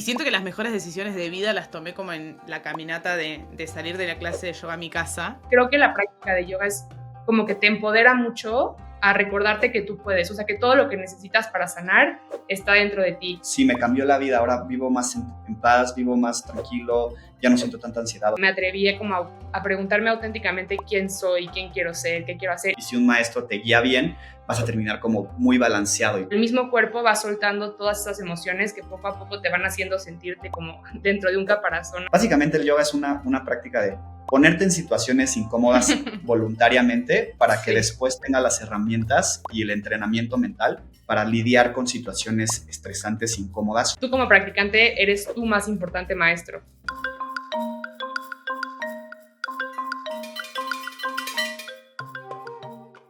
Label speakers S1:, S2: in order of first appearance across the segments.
S1: siento que las mejores decisiones de vida las tomé como en la caminata de salir de la clase de yoga a mi casa.
S2: Creo que la práctica de yoga es como que te empodera mucho a recordarte que tú puedes, o sea, que todo lo que necesitas para sanar está dentro de ti.
S3: Sí, me cambió la vida, ahora vivo más en paz, vivo más tranquilo, ya no siento tanta ansiedad.
S2: Me atreví como a preguntarme auténticamente quién soy, quién quiero ser, qué quiero hacer.
S3: Y si un maestro te guía bien, vas a terminar como muy balanceado.
S2: El mismo cuerpo va soltando todas esas emociones que poco a poco te van haciendo sentirte como dentro de un caparazón.
S3: Básicamente el yoga es una práctica de ponerte en situaciones incómodas voluntariamente para que después tenga las herramientas y el entrenamiento mental para lidiar con situaciones estresantes, incómodas.
S2: Tú como practicante eres tu más importante maestro.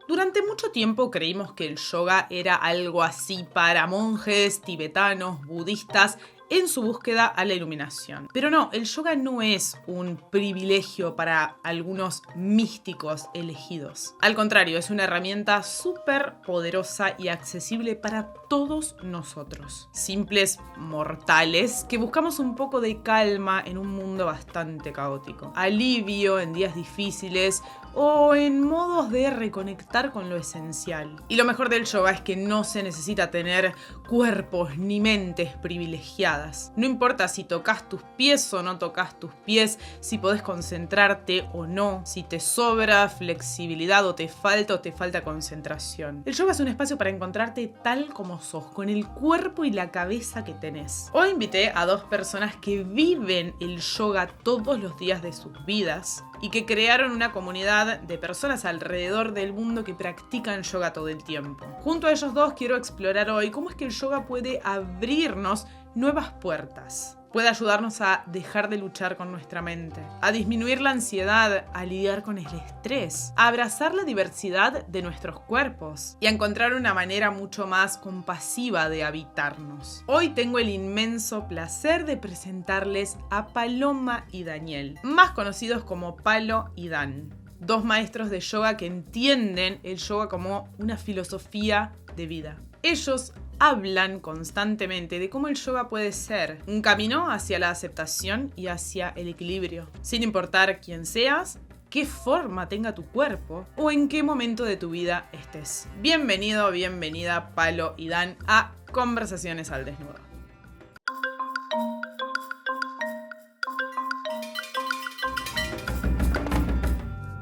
S1: Durante mucho tiempo creímos que el yoga era algo así para monjes, tibetanos, budistas, en su búsqueda a la iluminación. Pero no, el yoga no es un privilegio para algunos místicos elegidos. Al contrario, es una herramienta súper poderosa y accesible para todos nosotros. Simples mortales que buscamos un poco de calma en un mundo bastante caótico. Alivio en días difíciles o en modos de reconectar con lo esencial. Y lo mejor del yoga es que no se necesita tener cuerpos ni mentes privilegiadas. No importa si tocas tus pies o no tocas tus pies, si podés concentrarte o no, si te sobra flexibilidad o te falta concentración. El yoga es un espacio para encontrarte tal como sos, con el cuerpo y la cabeza que tenés. Hoy invité a 2 personas que viven el yoga todos los días de sus vidas y que crearon una comunidad de personas alrededor del mundo que practican yoga todo el tiempo. Junto a ellos 2 quiero explorar hoy cómo es que el yoga puede abrirnos nuevas puertas. Puede ayudarnos a dejar de luchar con nuestra mente, a disminuir la ansiedad, a lidiar con el estrés, a abrazar la diversidad de nuestros cuerpos y a encontrar una manera mucho más compasiva de habitarnos. Hoy tengo el inmenso placer de presentarles a Paloma y Daniel, más conocidos como Palo y Dan. 2 maestros de yoga que entienden el yoga como una filosofía de vida. Ellos hablan constantemente de cómo el yoga puede ser un camino hacia la aceptación y hacia el equilibrio, sin importar quién seas, qué forma tenga tu cuerpo o en qué momento de tu vida estés. Bienvenido, bienvenida Palo y Dan a Conversaciones al Desnudo.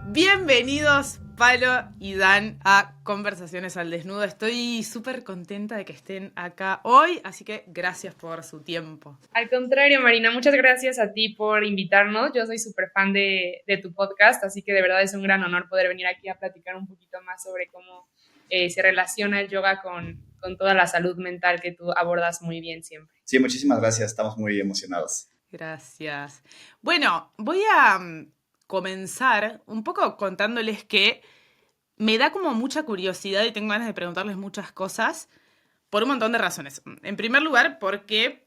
S1: Bienvenidos Palo y Dan a Conversaciones al Desnudo. Estoy súper contenta de que estén acá hoy, así que gracias por su tiempo.
S2: Al contrario, Marina, muchas gracias a ti por invitarnos. Yo soy súper fan de tu podcast, así que de verdad es un gran honor poder venir aquí a platicar un poquito más sobre cómo se relaciona el yoga con toda la salud mental que tú abordas muy bien siempre.
S3: Sí, muchísimas gracias, estamos muy emocionados.
S1: Gracias. Bueno, voy a comenzar un poco contándoles que me da como mucha curiosidad y tengo ganas de preguntarles muchas cosas por un montón de razones. En primer lugar, porque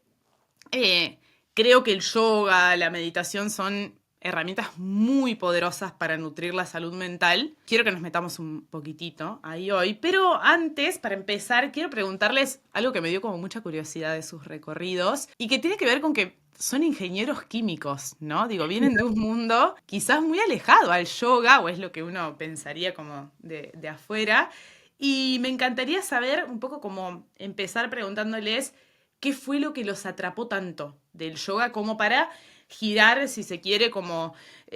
S1: creo que el yoga, la meditación son herramientas muy poderosas para nutrir la salud mental. Quiero que nos metamos un poquitito ahí hoy, pero antes, para empezar, quiero preguntarles algo que me dio como mucha curiosidad de sus recorridos y que tiene que ver con que son ingenieros químicos, ¿no? Digo, vienen de un mundo quizás muy alejado al yoga, o es lo que uno pensaría como de afuera. Y me encantaría saber un poco cómo empezar preguntándoles qué fue lo que los atrapó tanto del yoga como para girar, si se quiere, como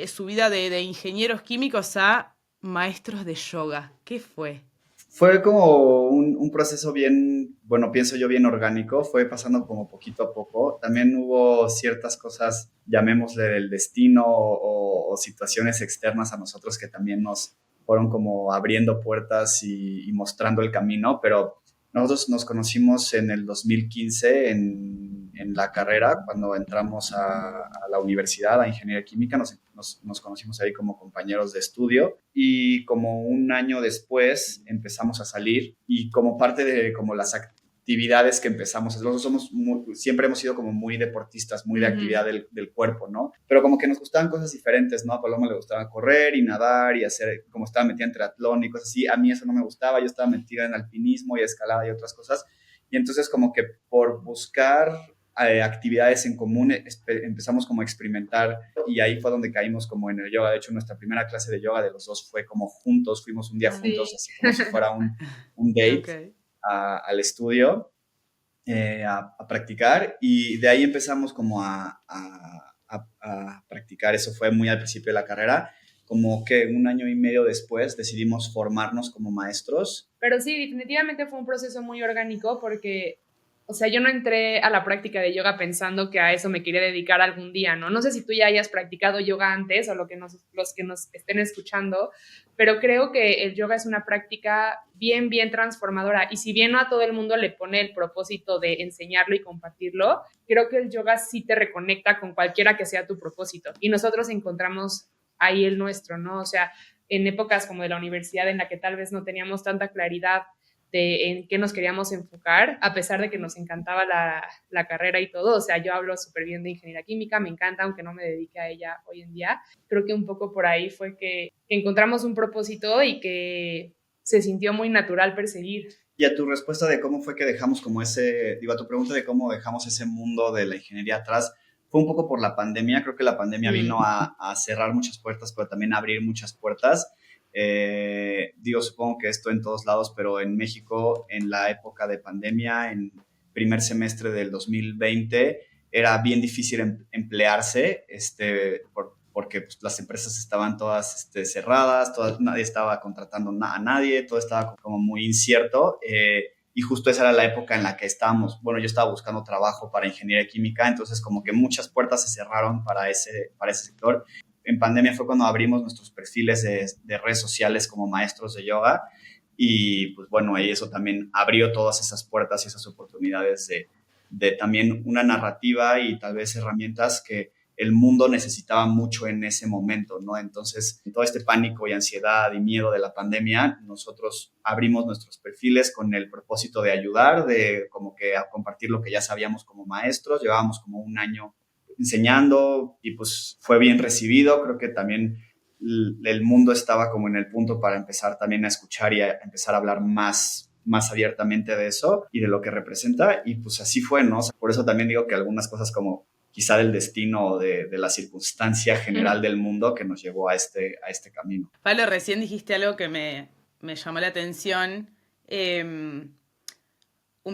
S1: su vida de ingenieros químicos a maestros de yoga. ¿Qué fue?
S3: Fue como un proceso bien, bueno, pienso yo bien orgánico, fue pasando como poquito a poco. También hubo ciertas cosas, llamémosle del destino o situaciones externas a nosotros que también nos fueron como abriendo puertas y mostrando el camino, pero nosotros nos conocimos en el 2015 en la carrera, cuando entramos a la universidad, a Ingeniería Química, nos conocimos ahí como compañeros de estudio y como un año después empezamos a salir y como parte de como las actividades que empezamos, nosotros siempre hemos sido como muy deportistas, muy de actividad del cuerpo, ¿no? Pero como que nos gustaban cosas diferentes, ¿no? A Paloma le gustaba correr y nadar y hacer, como estaba metida en triatlón y cosas así, a mí eso no me gustaba, yo estaba metida en alpinismo y escalada y otras cosas, y entonces como que por buscar actividades en común, empezamos como a experimentar y ahí fue donde caímos como en el yoga. De hecho, nuestra primera clase de yoga de los dos fue como juntos, fuimos un día juntos, así como si fuera un date al estudio a practicar y de ahí empezamos como a practicar. Eso fue muy al principio de la carrera. Como que un año y medio después decidimos formarnos como maestros.
S2: Pero sí, definitivamente fue un proceso muy orgánico porque, o sea, yo no entré a la práctica de yoga pensando que a eso me quería dedicar algún día, ¿no? No sé si tú ya hayas practicado yoga antes o los que nos estén escuchando, pero creo que el yoga es una práctica bien, bien transformadora. Y si bien no a todo el mundo le pone el propósito de enseñarlo y compartirlo, creo que el yoga sí te reconecta con cualquiera que sea tu propósito. Y nosotros encontramos ahí el nuestro, ¿no? O sea, en épocas como de la universidad en la que tal vez no teníamos tanta claridad de en qué nos queríamos enfocar, a pesar de que nos encantaba la carrera y todo. O sea, yo hablo súper bien de ingeniería química, me encanta, aunque no me dedique a ella hoy en día. Creo que un poco por ahí fue que encontramos un propósito y que se sintió muy natural perseguir.
S3: Y a tu respuesta de cómo fue que dejamos como a tu pregunta de cómo dejamos ese mundo de la ingeniería atrás, fue un poco por la pandemia. Creo que la pandemia vino a cerrar muchas puertas, pero también a abrir muchas puertas. Supongo que esto en todos lados, pero en México, en la época de pandemia, en primer semestre del 2020, era bien difícil emplearse, porque pues, las empresas estaban todas cerradas, nadie estaba contratando a nadie, todo estaba como muy incierto. Y justo esa era la época en la que yo estaba buscando trabajo para ingeniería química, entonces como que muchas puertas se cerraron para ese sector. En pandemia fue cuando abrimos nuestros perfiles de redes sociales como maestros de yoga y pues bueno, ahí eso también abrió todas esas puertas y esas oportunidades de también una narrativa y tal vez herramientas que el mundo necesitaba mucho en ese momento, ¿no? Entonces, todo este pánico y ansiedad y miedo de la pandemia, nosotros abrimos nuestros perfiles con el propósito de ayudar, de como que a compartir lo que ya sabíamos como maestros. Llevábamos como un año enseñando y pues fue bien recibido. Creo que también el mundo estaba como en el punto para empezar también a escuchar y a empezar a hablar más abiertamente de eso y de lo que representa y pues así fue, ¿no? O sea, por eso también digo que algunas cosas como quizá del destino o de la circunstancia general del mundo que nos llevó a este camino.
S1: Pablo, recién dijiste algo que me llamó la atención, un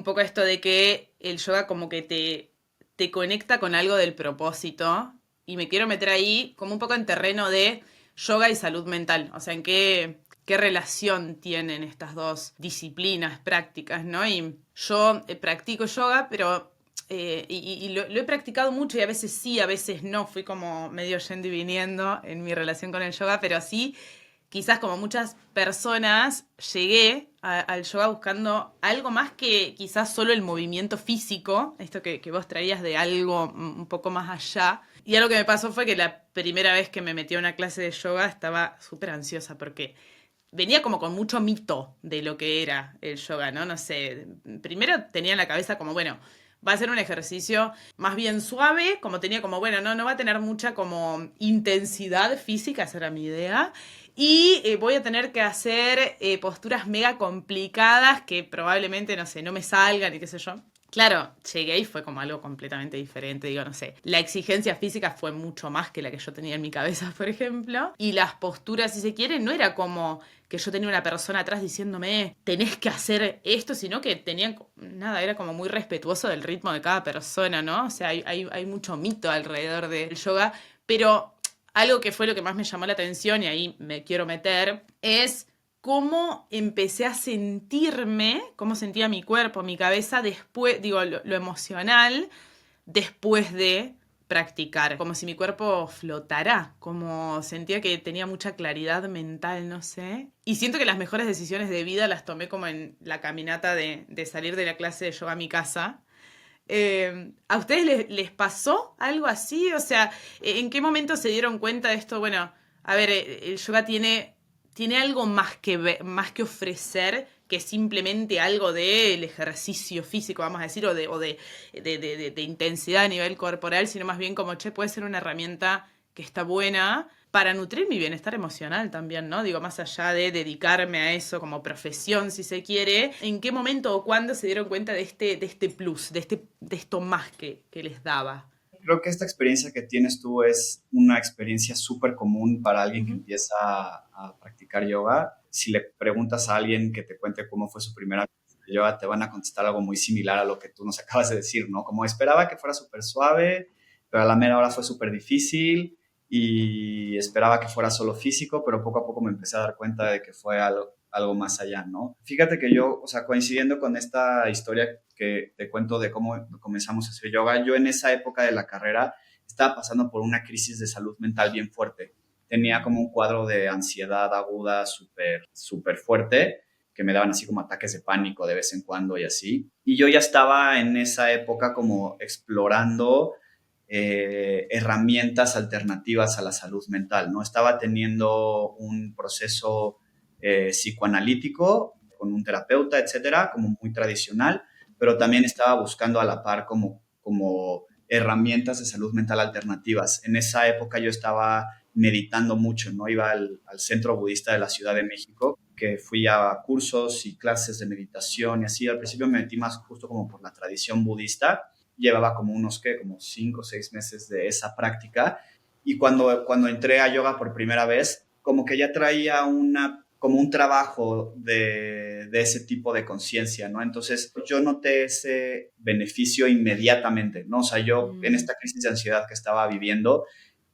S1: poco esto de que el yoga como que te conecta con algo del propósito, y me quiero meter ahí como un poco en terreno de yoga y salud mental, o sea, en qué relación tienen estas dos disciplinas prácticas, ¿no? Y yo practico yoga, pero lo he practicado mucho y a veces sí, a veces no. Fui como medio yendo y viniendo en mi relación con el yoga, pero sí, quizás como muchas personas, llegué al yoga buscando algo más que quizás solo el movimiento físico, esto que vos traías de algo un poco más allá. Y algo que me pasó fue que la primera vez que me metí a una clase de yoga estaba súper ansiosa porque venía como con mucho mito de lo que era el yoga, ¿no? No sé, primero tenía en la cabeza como, bueno, va a ser un ejercicio más bien suave, como tenía como, bueno, no va a tener mucha como intensidad física, esa era mi idea, y voy a tener que hacer posturas mega complicadas que probablemente, no sé, no me salgan y qué sé yo. Claro, llegué y fue como algo completamente diferente, digo, no sé, la exigencia física fue mucho más que la que yo tenía en mi cabeza, por ejemplo, y las posturas, si se quiere, no era como que yo tenía una persona atrás diciéndome, tenés que hacer esto, sino que tenían, nada, era como muy respetuoso del ritmo de cada persona, ¿no? O sea, hay mucho mito alrededor del yoga, pero algo que fue lo que más me llamó la atención, y ahí me quiero meter, es cómo empecé a sentirme, cómo sentía mi cuerpo, mi cabeza después, digo, lo emocional, después de practicar, como si mi cuerpo flotara, como sentía que tenía mucha claridad mental, no sé. Y siento que las mejores decisiones de vida las tomé como en la caminata de salir de la clase de yoga a mi casa. ¿A ustedes les pasó algo así? O sea, ¿en qué momento se dieron cuenta de esto? Bueno, a ver, el yoga tiene algo más que ofrecer que simplemente algo del ejercicio físico, vamos a decir, o de intensidad a nivel corporal, sino más bien como, puede ser una herramienta que está buena para nutrir mi bienestar emocional también, ¿no? Digo, más allá de dedicarme a eso como profesión, si se quiere, ¿en qué momento o cuándo se dieron cuenta de este plus, de esto más que les daba?
S3: Creo que esta experiencia que tienes tú es una experiencia súper común para alguien que empieza a practicar yoga. Si le preguntas a alguien que te cuente cómo fue su primera clase de yoga, te van a contestar algo muy similar a lo que tú nos acabas de decir, ¿no? Como esperaba que fuera súper suave, pero a la mera hora fue súper difícil y esperaba que fuera solo físico, pero poco a poco me empecé a dar cuenta de que fue algo más allá, ¿no? Fíjate que yo, o sea, coincidiendo con esta historia que te cuento de cómo comenzamos a hacer yoga, yo en esa época de la carrera estaba pasando por una crisis de salud mental bien fuerte. Tenía como un cuadro de ansiedad aguda súper fuerte, que me daban así como ataques de pánico de vez en cuando y así. Y yo ya estaba en esa época como explorando herramientas alternativas a la salud mental, ¿no? Estaba teniendo un proceso psicoanalítico con un terapeuta, etcétera, como muy tradicional, pero también estaba buscando a la par como herramientas de salud mental alternativas. En esa época yo estaba meditando mucho, ¿no? Iba al Centro Budista de la Ciudad de México, que fui a cursos y clases de meditación y así. Al principio me metí más justo como por la tradición budista. Llevaba como como 5 o 6 meses de esa práctica. Y cuando entré a yoga por primera vez, como que ya traía como un trabajo de ese tipo de conciencia, ¿no? Entonces yo noté ese beneficio inmediatamente, ¿no? O sea, yo en esta crisis de ansiedad que estaba viviendo,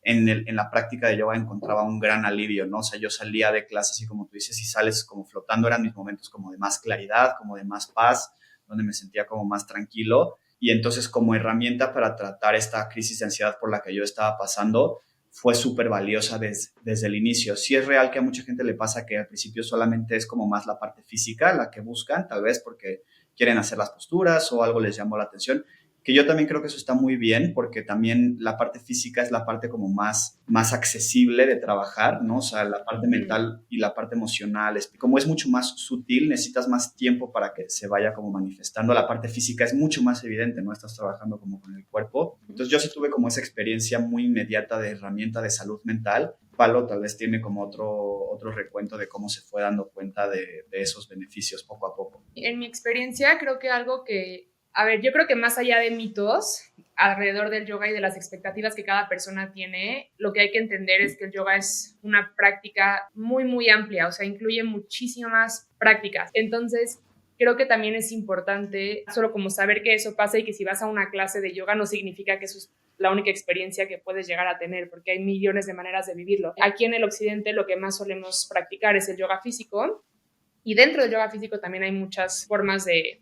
S3: en la práctica de yoga encontraba un gran alivio, ¿no? O sea, yo salía de clases y como tú dices, y sales como flotando, eran mis momentos como de más claridad, como de más paz, donde me sentía como más tranquilo. Y entonces como herramienta para tratar esta crisis de ansiedad por la que yo estaba pasando, fue súper valiosa desde el inicio. Sí es real que a mucha gente le pasa que al principio solamente es como más la parte física la que buscan, tal vez porque quieren hacer las posturas o algo les llamó la atención, que yo también creo que eso está muy bien, porque también la parte física es la parte como más accesible de trabajar, ¿no? O sea, la parte mental y la parte emocional, como es mucho más sutil, necesitas más tiempo para que se vaya como manifestando. La parte física es mucho más evidente, ¿no? Estás trabajando como con el cuerpo. Entonces yo sí tuve como esa experiencia muy inmediata de herramienta de salud mental. Palo tal vez tiene como otro recuento de cómo se fue dando cuenta de esos beneficios poco a poco.
S2: En mi experiencia, creo que algo que, a ver, yo creo que más allá de mitos alrededor del yoga y de las expectativas que cada persona tiene, lo que hay que entender es que el yoga es una práctica muy, muy amplia, o sea, incluye muchísimas prácticas. Entonces, creo que también es importante solo como saber que eso pasa y que si vas a una clase de yoga no significa que eso es la única experiencia que puedes llegar a tener, porque hay millones de maneras de vivirlo. Aquí en el occidente lo que más solemos practicar es el yoga físico, y dentro del yoga físico también hay muchas formas de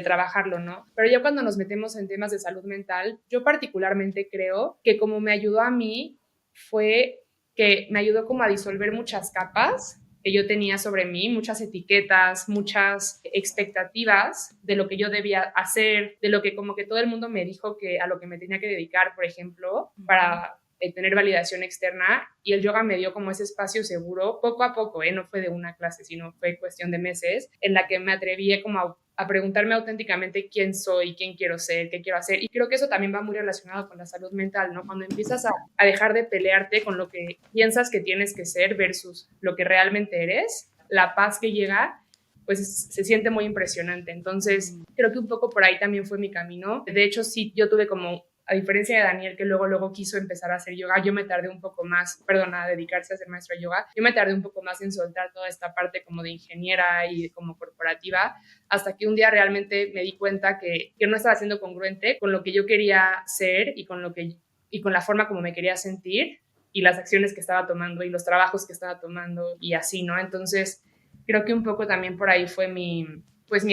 S2: trabajarlo, ¿no? Pero ya cuando nos metemos en temas de salud mental, yo particularmente creo que como me ayudó a mí, fue que me ayudó como a disolver muchas capas que yo tenía sobre mí, muchas etiquetas, muchas expectativas de lo que yo debía hacer, de lo que como que todo el mundo me dijo que a lo que me tenía que dedicar, por ejemplo, para tener validación externa, y el yoga me dio como ese espacio seguro poco a poco, no fue de una clase, sino fue cuestión de meses, en la que me atreví como a preguntarme auténticamente quién soy, quién quiero ser, qué quiero hacer. Y creo que eso también va muy relacionado con la salud mental, ¿no? Cuando empiezas a dejar de pelearte con lo que piensas que tienes que ser versus lo que realmente eres, la paz que llega, pues se siente muy impresionante. Entonces, creo que un poco por ahí también fue mi camino. De hecho, sí, yo tuve como, a diferencia de Daniel, que luego quiso empezar a hacer yoga, yo me tardé un poco más, a dedicarse a ser maestro de yoga, yo me tardé un poco más en soltar toda esta parte como de ingeniera y como corporativa, hasta que un día realmente me di cuenta que no estaba siendo congruente con lo que yo quería ser y con la forma como me quería sentir y las acciones que estaba tomando y los trabajos que estaba tomando y así, ¿no? Entonces, creo que un poco también por ahí fue mi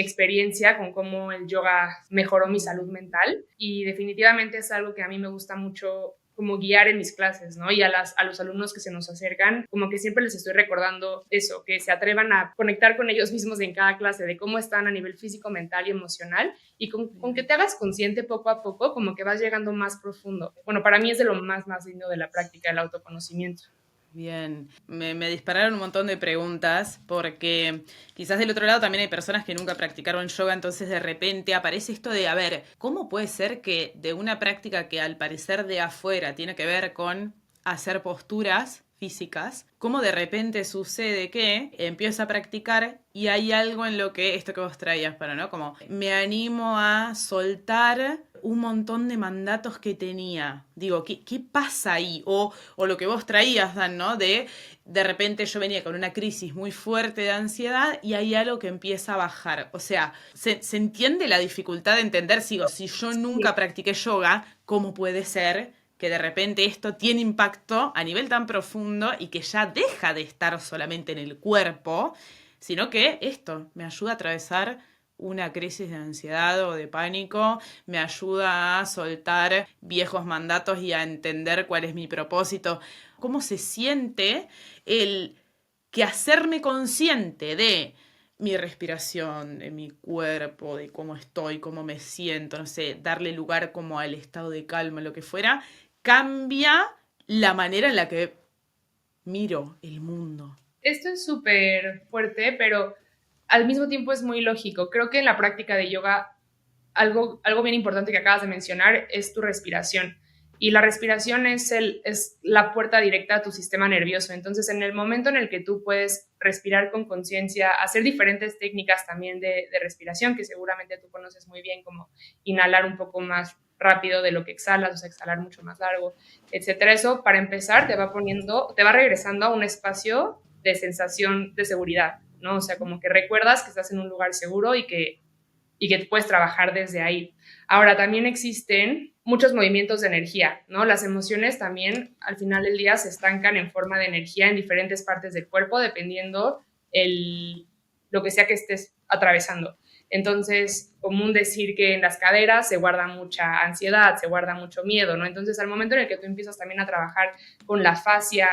S2: experiencia con cómo el yoga mejoró mi salud mental, y definitivamente es algo que a mí me gusta mucho como guiar en mis clases, ¿no? Y a los alumnos que se nos acercan, como que siempre les estoy recordando eso, que se atrevan a conectar con ellos mismos en cada clase, de cómo están a nivel físico, mental y emocional, y con que te hagas consciente poco a poco, como que vas llegando más profundo. Bueno, para mí es de lo más lindo de la práctica del autoconocimiento.
S1: Bien, me dispararon un montón de preguntas porque quizás del otro lado también hay personas que nunca practicaron yoga, entonces de repente aparece esto de, a ver, ¿cómo puede ser que de una práctica que al parecer de afuera tiene que ver con a hacer posturas físicas, cómo de repente sucede que empiezo a practicar y hay algo en lo que, esto que vos traías, pero no, como me animo a soltar un montón de mandatos que tenía. Digo, ¿qué pasa ahí? O lo que vos traías, Dan, ¿no? De repente yo venía con una crisis muy fuerte de ansiedad y hay algo que empieza a bajar. O sea, se entiende la dificultad de entender, si yo nunca practiqué yoga, ¿cómo puede ser que de repente esto tiene impacto a nivel tan profundo y que ya deja de estar solamente en el cuerpo, sino que esto me ayuda a atravesar una crisis de ansiedad o de pánico, me ayuda a soltar viejos mandatos y a entender cuál es mi propósito? ¿Cómo se siente el que hacerme consciente de mi respiración, de mi cuerpo, de cómo estoy, cómo me siento, no sé, darle lugar como al estado de calma, lo que fuera, cambia la manera en la que miro el mundo?
S2: Esto es súper fuerte, pero al mismo tiempo es muy lógico. Creo que en la práctica de yoga, algo bien importante que acabas de mencionar es tu respiración. Y la respiración es la puerta directa a tu sistema nervioso. Entonces, en el momento en el que tú puedes respirar con conciencia, hacer diferentes técnicas también de respiración, que seguramente tú conoces muy bien, como inhalar un poco más rápido de lo que exhalas, o sea, exhalar mucho más largo, etcétera. Eso, para empezar, te va regresando a un espacio de sensación de seguridad, ¿no? O sea, como que recuerdas que estás en un lugar seguro y que puedes trabajar desde ahí. Ahora, también existen muchos movimientos de energía, ¿no? Las emociones también, al final del día, se estancan en forma de energía en diferentes partes del cuerpo, dependiendo lo que sea que estés atravesando. Entonces, común decir que en las caderas se guarda mucha ansiedad, se guarda mucho miedo, ¿no? Entonces, al momento en el que tú empiezas también a trabajar con la fascia,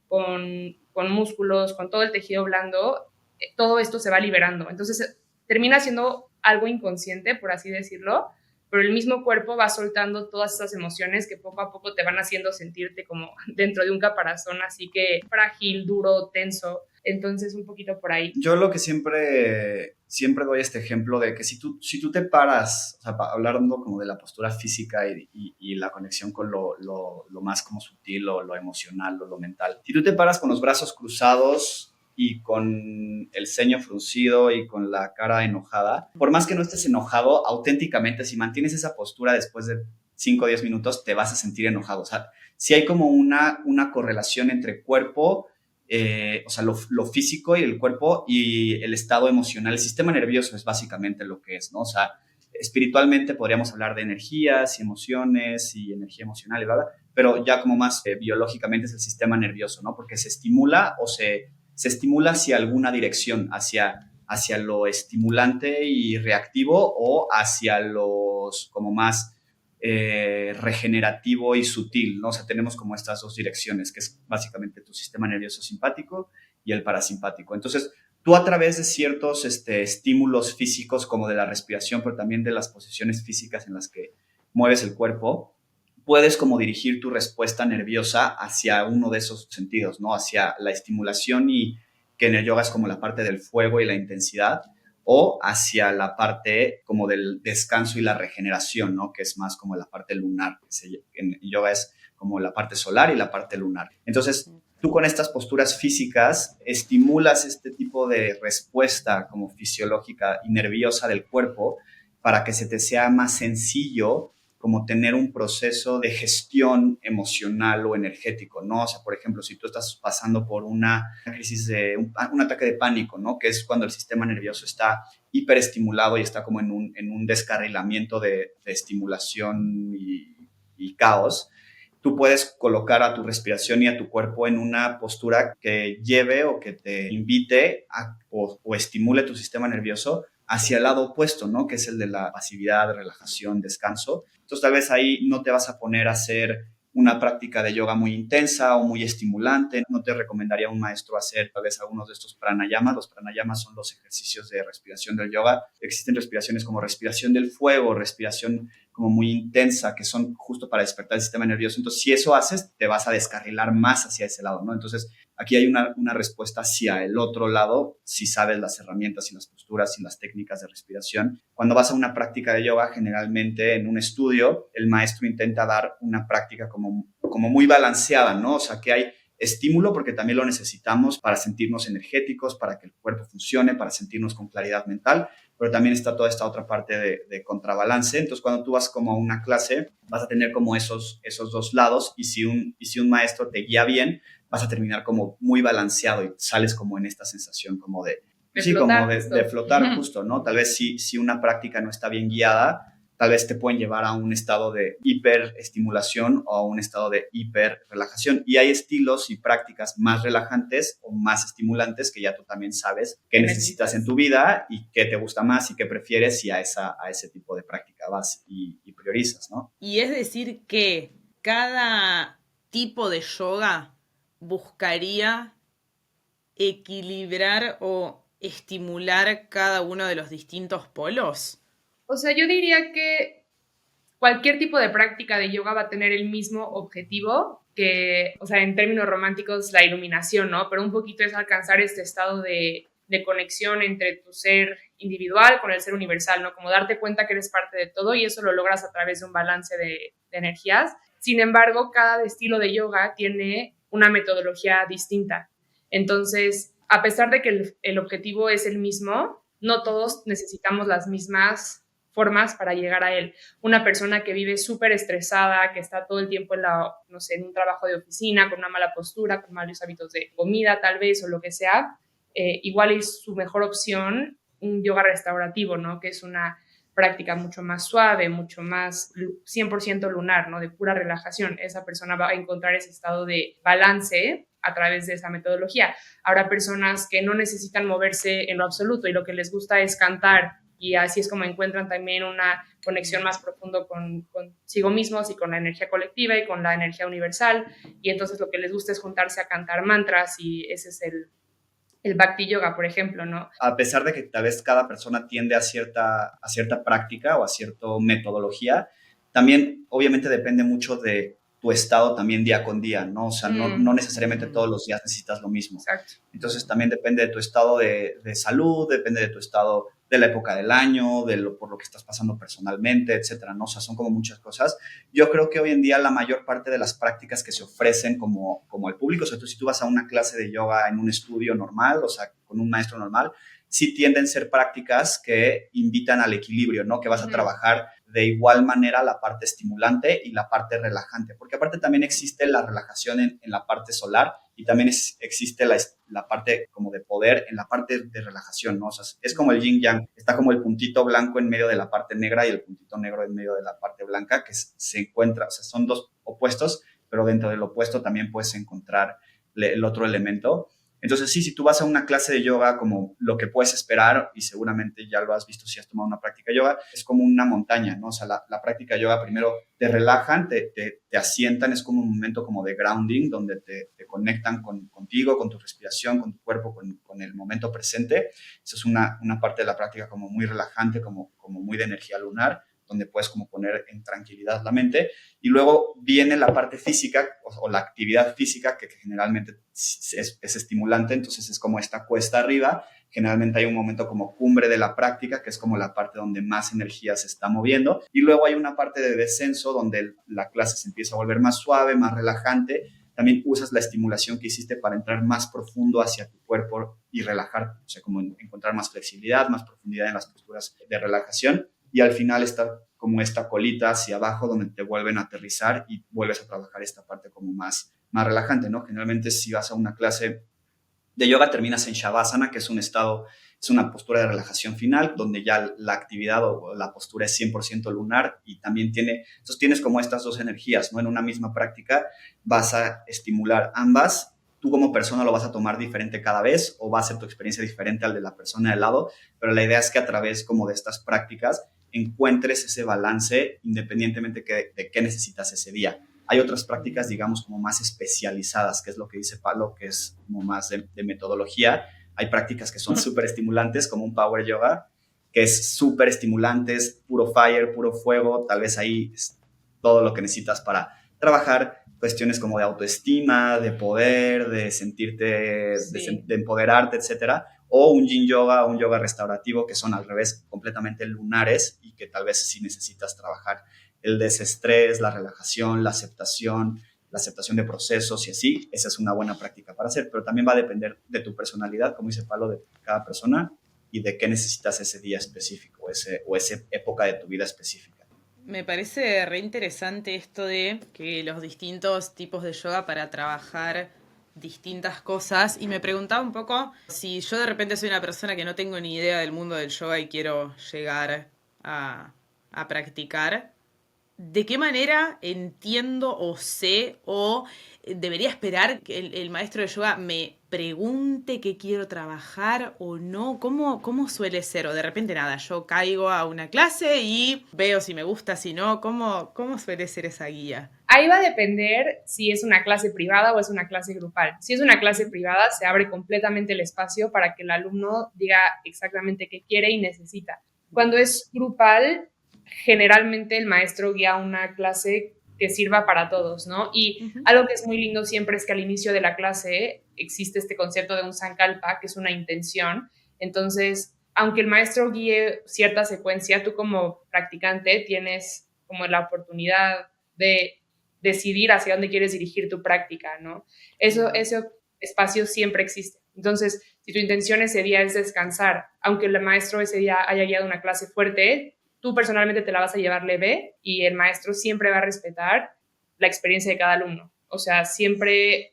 S2: con músculos, con todo el tejido blando, todo esto se va liberando. Entonces, termina siendo algo inconsciente, por así decirlo, pero el mismo cuerpo va soltando todas esas emociones que poco a poco te van haciendo sentirte como dentro de un caparazón, así que frágil, duro, tenso. Entonces, un poquito por ahí.
S3: Yo lo que siempre doy este ejemplo de que si tú te paras, o sea, hablando como de la postura física y la conexión con lo más como sutil o lo emocional o lo mental, si tú te paras con los brazos cruzados y con el ceño fruncido y con la cara enojada, por más que no estés enojado, auténticamente, si mantienes esa postura después de 5 o 10 minutos, te vas a sentir enojado. O sea, si hay como una correlación entre cuerpo, o sea, lo físico y el cuerpo y el estado emocional. El sistema nervioso es básicamente lo que es, ¿no? O sea, espiritualmente podríamos hablar de energías y emociones y energía emocional y bla, bla, pero ya como más biológicamente es el sistema nervioso, ¿no? Porque se estimula o se estimula hacia alguna dirección, hacia lo estimulante y reactivo o hacia los como más regenerativo y sutil, ¿no? O sea, tenemos como estas dos direcciones, que es básicamente tu sistema nervioso simpático y el parasimpático. Entonces, tú a través de ciertos estímulos físicos, como de la respiración, pero también de las posiciones físicas en las que mueves el cuerpo, puedes como dirigir tu respuesta nerviosa hacia uno de esos sentidos, ¿no? Hacia la estimulación y que en el yoga es como la parte del fuego y la intensidad, o hacia la parte como del descanso y la regeneración, ¿no? Que es más como la parte lunar. En yoga es como la parte solar y la parte lunar. Entonces, tú con estas posturas físicas estimulas este tipo de respuesta como fisiológica y nerviosa del cuerpo para que se te sea más sencillo como tener un proceso de gestión emocional o energético, ¿no? O sea, por ejemplo, si tú estás pasando por una crisis de un ataque de pánico, ¿no? Que es cuando el sistema nervioso está hiperestimulado y está como en un descarrilamiento de estimulación y caos. Tú puedes colocar a tu respiración y a tu cuerpo en una postura que lleve o que te invite o estimule tu sistema nervioso hacia el lado opuesto, ¿no? Que es el de la pasividad, relajación, descanso. Entonces, tal vez ahí no te vas a poner a hacer una práctica de yoga muy intensa o muy estimulante. No te recomendaría a un maestro hacer tal vez algunos de estos pranayamas. Los pranayamas son los ejercicios de respiración del yoga. Existen respiraciones como respiración del fuego, respiración como muy intensa, que son justo para despertar el sistema nervioso. Entonces, si eso haces, te vas a descarrilar más hacia ese lado, ¿no? Entonces, aquí hay una respuesta hacia el otro lado, si sabes las herramientas y las posturas y las técnicas de respiración. Cuando vas a una práctica de yoga, generalmente en un estudio, el maestro intenta dar una práctica como muy balanceada, ¿no? O sea, que hay estímulo porque también lo necesitamos para sentirnos energéticos, para que el cuerpo funcione, para sentirnos con claridad mental, pero también está toda esta otra parte de contrabalance. Entonces, cuando tú vas como a una clase, vas a tener como esos dos lados y si un maestro te guía bien, vas a terminar como muy balanceado y sales como en esta sensación como de sí,
S2: flotar,
S3: como de flotar justo, ¿no? Tal vez si una práctica no está bien guiada, tal vez te pueden llevar a un estado de hiperestimulación o a un estado de hiperrelajación. Y hay estilos y prácticas más relajantes o más estimulantes que ya tú también sabes qué necesitas en tu vida y qué te gusta más y qué prefieres y a ese tipo de práctica vas y priorizas, ¿no?
S1: Y es decir que cada tipo de yoga buscaría equilibrar o estimular cada uno de los distintos polos.
S2: O sea, yo diría que cualquier tipo de práctica de yoga va a tener el mismo objetivo que, o sea, en términos románticos, la iluminación, ¿no? Pero un poquito es alcanzar este estado de conexión entre tu ser individual con el ser universal, ¿no? Como darte cuenta que eres parte de todo y eso lo logras a través de un balance de energías. Sin embargo, cada estilo de yoga tiene una metodología distinta. Entonces, a pesar de que el objetivo es el mismo, no todos necesitamos las mismas formas para llegar a él. Una persona que vive súper estresada, que está todo el tiempo en un trabajo de oficina, con una mala postura, con malos hábitos de comida tal vez o lo que sea, igual es su mejor opción un yoga restaurativo, ¿no? Que es una práctica mucho más suave, mucho más 100% lunar, ¿no? De pura relajación. Esa persona va a encontrar ese estado de balance a través de esa metodología. Habrá personas que no necesitan moverse en lo absoluto y lo que les gusta es cantar y así es como encuentran también una conexión más profunda consigo mismos y con la energía colectiva y con la energía universal y entonces lo que les gusta es juntarse a cantar mantras y ese es el Bhakti Yoga, por ejemplo, ¿no?
S3: A pesar de que tal vez cada persona tiende a cierta práctica o a cierta metodología, también obviamente depende mucho de tu estado también día con día, ¿no? O sea, no necesariamente todos los días necesitas lo mismo.
S2: Exacto.
S3: Entonces también depende de tu estado de salud, depende de tu estado de la época del año, por lo que estás pasando personalmente, etcétera, ¿no? O sea, son como muchas cosas. Yo creo que hoy en día la mayor parte de las prácticas que se ofrecen como al público, o sea, si tú vas a una clase de yoga en un estudio normal, o sea, con un maestro normal, sí tienden a ser prácticas que invitan al equilibrio, ¿no? Que vas a trabajar de igual manera la parte estimulante y la parte relajante, porque aparte también existe la relajación en la parte solar y también existe la parte como de poder en la parte de relajación, ¿no? O sea, es como el yin yang, está como el puntito blanco en medio de la parte negra y el puntito negro en medio de la parte blanca que se encuentra, o sea, son dos opuestos, pero dentro del opuesto también puedes encontrar el otro elemento. Entonces, sí, si tú vas a una clase de yoga, como lo que puedes esperar, y seguramente ya lo has visto si has tomado una práctica de yoga, es como una montaña, ¿no? O sea, la práctica de yoga primero te relajan, te asientan, es como un momento como de grounding, donde te conectan contigo, con tu respiración, con tu cuerpo, con el momento presente. Eso es una parte de la práctica como muy relajante, como muy de energía lunar, donde puedes como poner en tranquilidad la mente. Y luego viene la parte física o la actividad física que generalmente es estimulante, entonces es como esta cuesta arriba. Generalmente hay un momento como cumbre de la práctica, que es como la parte donde más energía se está moviendo. Y luego hay una parte de descenso donde la clase se empieza a volver más suave, más relajante. También usas la estimulación que hiciste para entrar más profundo hacia tu cuerpo y relajar, o sea, como encontrar más flexibilidad, más profundidad en las posturas de relajación. Y al final está como esta colita hacia abajo donde te vuelven a aterrizar y vuelves a trabajar esta parte como más relajante, ¿no? Generalmente si vas a una clase de yoga terminas en Shavasana, que es un estado, es una postura de relajación final, donde ya la actividad o la postura es 100% lunar y también entonces tienes como estas dos energías, ¿no? En una misma práctica vas a estimular ambas. Tú como persona lo vas a tomar diferente cada vez o va a ser tu experiencia diferente al de la persona de al lado, pero la idea es que a través como de estas prácticas encuentres ese balance independientemente de qué necesitas ese día. Hay otras prácticas, digamos, como más especializadas, que es lo que dice Pablo, que es como más de metodología. Hay prácticas que son súper estimulantes, como un power yoga, que es súper estimulante, es puro fire, puro fuego, tal vez ahí es todo lo que necesitas para trabajar cuestiones como de autoestima, de poder, de sentirte,
S2: Sí.
S3: de empoderarte, etcétera, o un yin yoga, un yoga restaurativo, que son al revés, completamente lunares y que tal vez sí necesitas trabajar el desestrés, la relajación, la aceptación de procesos y así. Esa es una buena práctica para hacer, pero también va a depender de tu personalidad, como dice Pablo, de cada persona y de qué necesitas ese día específico o esa época de tu vida específica.
S1: Me parece re interesante esto de que los distintos tipos de yoga para trabajar distintas cosas y me preguntaba un poco si yo de repente soy una persona que no tengo ni idea del mundo del yoga y quiero llegar a practicar. ¿De qué manera entiendo o sé o debería esperar que el maestro de yoga me pregunte qué quiero trabajar o no? ¿Cómo suele ser? O de repente nada, yo caigo a una clase y veo si me gusta, si no. ¿Cómo suele ser esa guía?
S2: Ahí va a depender si es una clase privada o es una clase grupal. Si es una clase privada, se abre completamente el espacio para que el alumno diga exactamente qué quiere y necesita. Cuando es grupal, generalmente el maestro guía una clase que sirva para todos, ¿no? Y
S1: Uh-huh.
S2: algo que es muy lindo siempre es que al inicio de la clase existe este concepto de un sankalpa, que es una intención. Entonces, aunque el maestro guíe cierta secuencia, tú como practicante tienes como la oportunidad de decidir hacia dónde quieres dirigir tu práctica, ¿no? Ese espacio siempre existe. Entonces, si tu intención ese día es descansar, aunque el maestro ese día haya guiado una clase fuerte, tú personalmente te la vas a llevar leve y el maestro siempre va a respetar la experiencia de cada alumno. O sea, siempre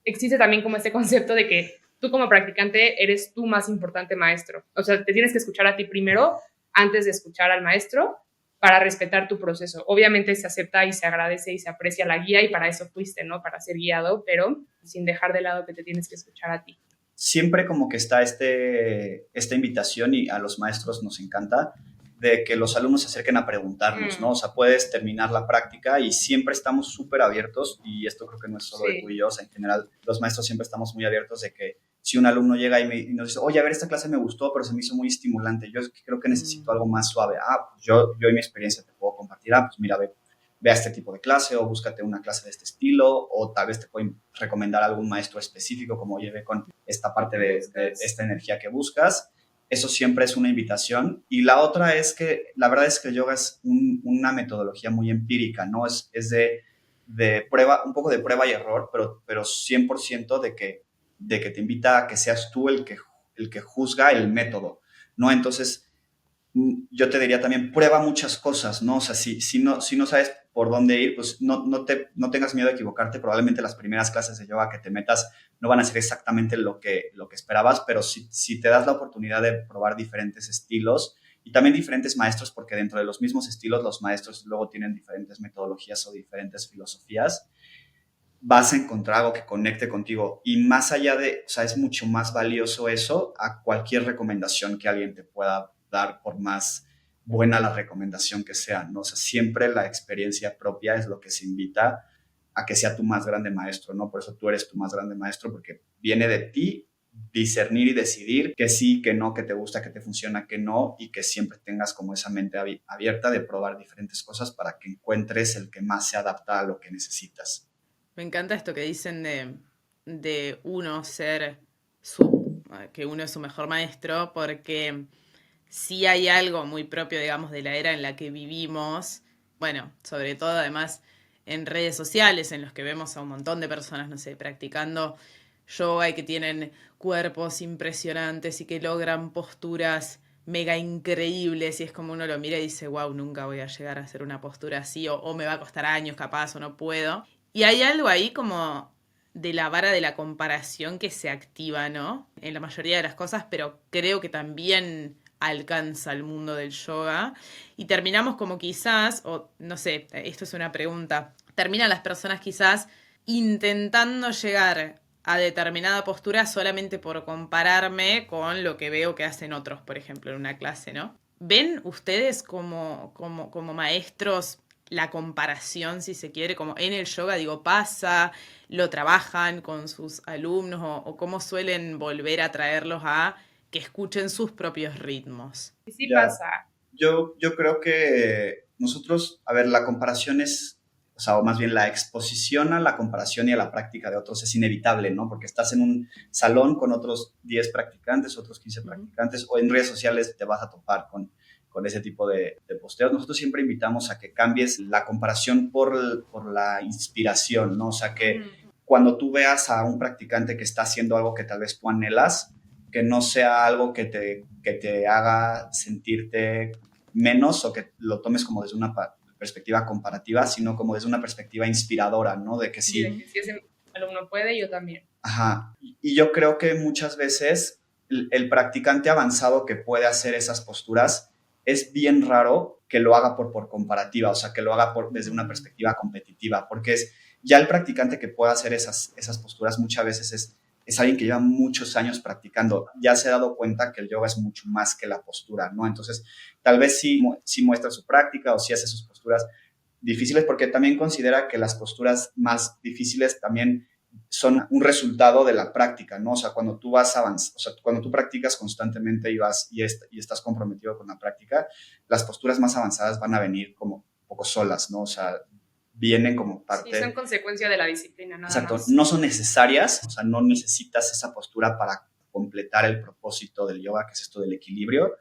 S2: existe también como este concepto de que tú como practicante eres tu más importante maestro. O sea, te tienes que escuchar a ti primero antes de escuchar al maestro para respetar tu proceso. Obviamente se acepta y se agradece y se aprecia la guía y para eso fuiste, ¿no? Para ser guiado, pero sin dejar de lado que te tienes que escuchar a ti.
S3: Siempre como que está esta invitación y a los maestros nos encanta de que los alumnos se acerquen a preguntarnos, ¿no? O sea, puedes terminar la práctica y siempre estamos súper abiertos y esto creo que no es solo de tú y yo, o sea, en general los maestros siempre estamos muy abiertos de que si un alumno llega y nos dice, oye, a ver, esta clase me gustó, pero se me hizo muy estimulante, yo creo que necesito algo más suave. Pues yo en mi experiencia te puedo compartir, pues mira, ve a este tipo de clase o búscate una clase de este estilo o tal vez te pueden recomendar algún maestro específico como lleve con esta parte de esta energía que buscas. Eso siempre es una invitación. Y la otra es que la verdad es que el yoga es una metodología muy empírica, ¿no? Es de prueba, un poco de prueba y error, pero 100% de que te invita a que seas tú el que juzga el método, ¿no? Entonces, yo te diría también, prueba muchas cosas, ¿no? O sea, si no sabes por dónde ir, pues no tengas miedo a equivocarte. Probablemente las primeras clases de yoga que te metas no van a ser exactamente lo que esperabas, pero si te das la oportunidad de probar diferentes estilos y también diferentes maestros, porque dentro de los mismos estilos los maestros luego tienen diferentes metodologías o diferentes filosofías, vas a encontrar algo que conecte contigo. Y más allá de, o sea, es mucho más valioso eso a cualquier recomendación que alguien te pueda dar, por más buena la recomendación que sea, ¿no? O sea, siempre la experiencia propia es lo que se invita a que sea tu más grande maestro, ¿no? Por eso tú eres tu más grande maestro, porque viene de ti discernir y decidir que sí, que no, que te gusta, que te funciona, que no, y que siempre tengas como esa mente abierta de probar diferentes cosas para que encuentres el que más se adapta a lo que necesitas.
S1: Me encanta esto que dicen de uno ser que uno es su mejor maestro, porque sí hay algo muy propio, digamos, de la era en la que vivimos, bueno, sobre todo además en redes sociales, en los que vemos a un montón de personas, no sé, practicando yoga y que tienen cuerpos impresionantes y que logran posturas mega increíbles y es como uno lo mira y dice, wow, nunca voy a llegar a hacer una postura así o me va a costar años capaz o no puedo. Y hay algo ahí como de la vara de la comparación que se activa, ¿no? En la mayoría de las cosas, pero creo que también alcanza el mundo del yoga. Y terminamos como quizás, o no sé, esto es una pregunta, terminan las personas quizás intentando llegar a determinada postura solamente por compararme con lo que veo que hacen otros, por ejemplo, en una clase, ¿no? ¿Ven ustedes como maestros la comparación, si se quiere, como en el yoga, digo, pasa, lo trabajan con sus alumnos o cómo suelen volver a traerlos a que escuchen sus propios ritmos.
S2: Sí pasa.
S3: Yo creo que nosotros, a ver, la comparación es, o sea, o más bien la exposición a la comparación y a la práctica de otros es inevitable, ¿no? Porque estás en un salón con otros 10 practicantes, otros 15 practicantes, o en redes sociales te vas a topar con ese tipo de posteos. Nosotros siempre invitamos a que cambies la comparación por la inspiración, ¿no? O sea, que cuando tú veas a un practicante que está haciendo algo que tal vez tú anhelas, que no sea algo que te haga sentirte menos o que lo tomes como desde una perspectiva comparativa, sino como desde una perspectiva inspiradora, ¿no? De que sí.
S2: De que si ese alumno puede, yo también.
S3: Ajá. Y yo creo que muchas veces el practicante avanzado que puede hacer esas posturas es bien raro que lo haga por comparativa, o sea, que lo haga desde una perspectiva competitiva, porque es ya el practicante que puede hacer esas posturas muchas veces es alguien que lleva muchos años practicando, ya se ha dado cuenta que el yoga es mucho más que la postura, ¿no? Entonces, tal vez sí muestra su práctica o sí hace sus posturas difíciles, porque también considera que las posturas más difíciles también son un resultado de la práctica, ¿no? O sea, cuando tú vas avanzando, o sea, cuando tú practicas constantemente y estás comprometido con la práctica, las posturas más avanzadas van a venir como un poco solas, ¿no? O sea, vienen como parte...
S2: Sí, son consecuencia de la disciplina, nada
S3: Exacto,
S2: más.
S3: no son necesarias, o sea, no necesitas esa postura para completar el propósito del yoga, que es esto del equilibrio,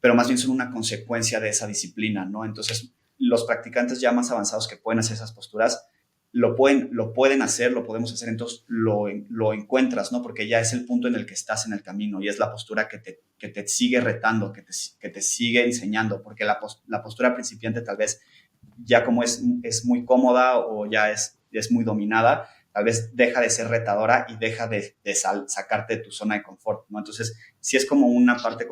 S3: pero más bien son una consecuencia de esa disciplina, ¿no? Entonces, los practicantes ya más avanzados que pueden hacer esas posturas, lo pueden hacer, lo podemos hacer, entonces lo encuentras, ¿no? Porque ya es el punto en el que estás en el camino y es la postura que te sigue retando, que te sigue enseñando, porque la postura principiante tal vez ya como es muy cómoda o ya es muy dominada, tal vez deja de ser retadora y deja de sacarte de tu zona de confort, ¿no? Entonces, sí es como una parte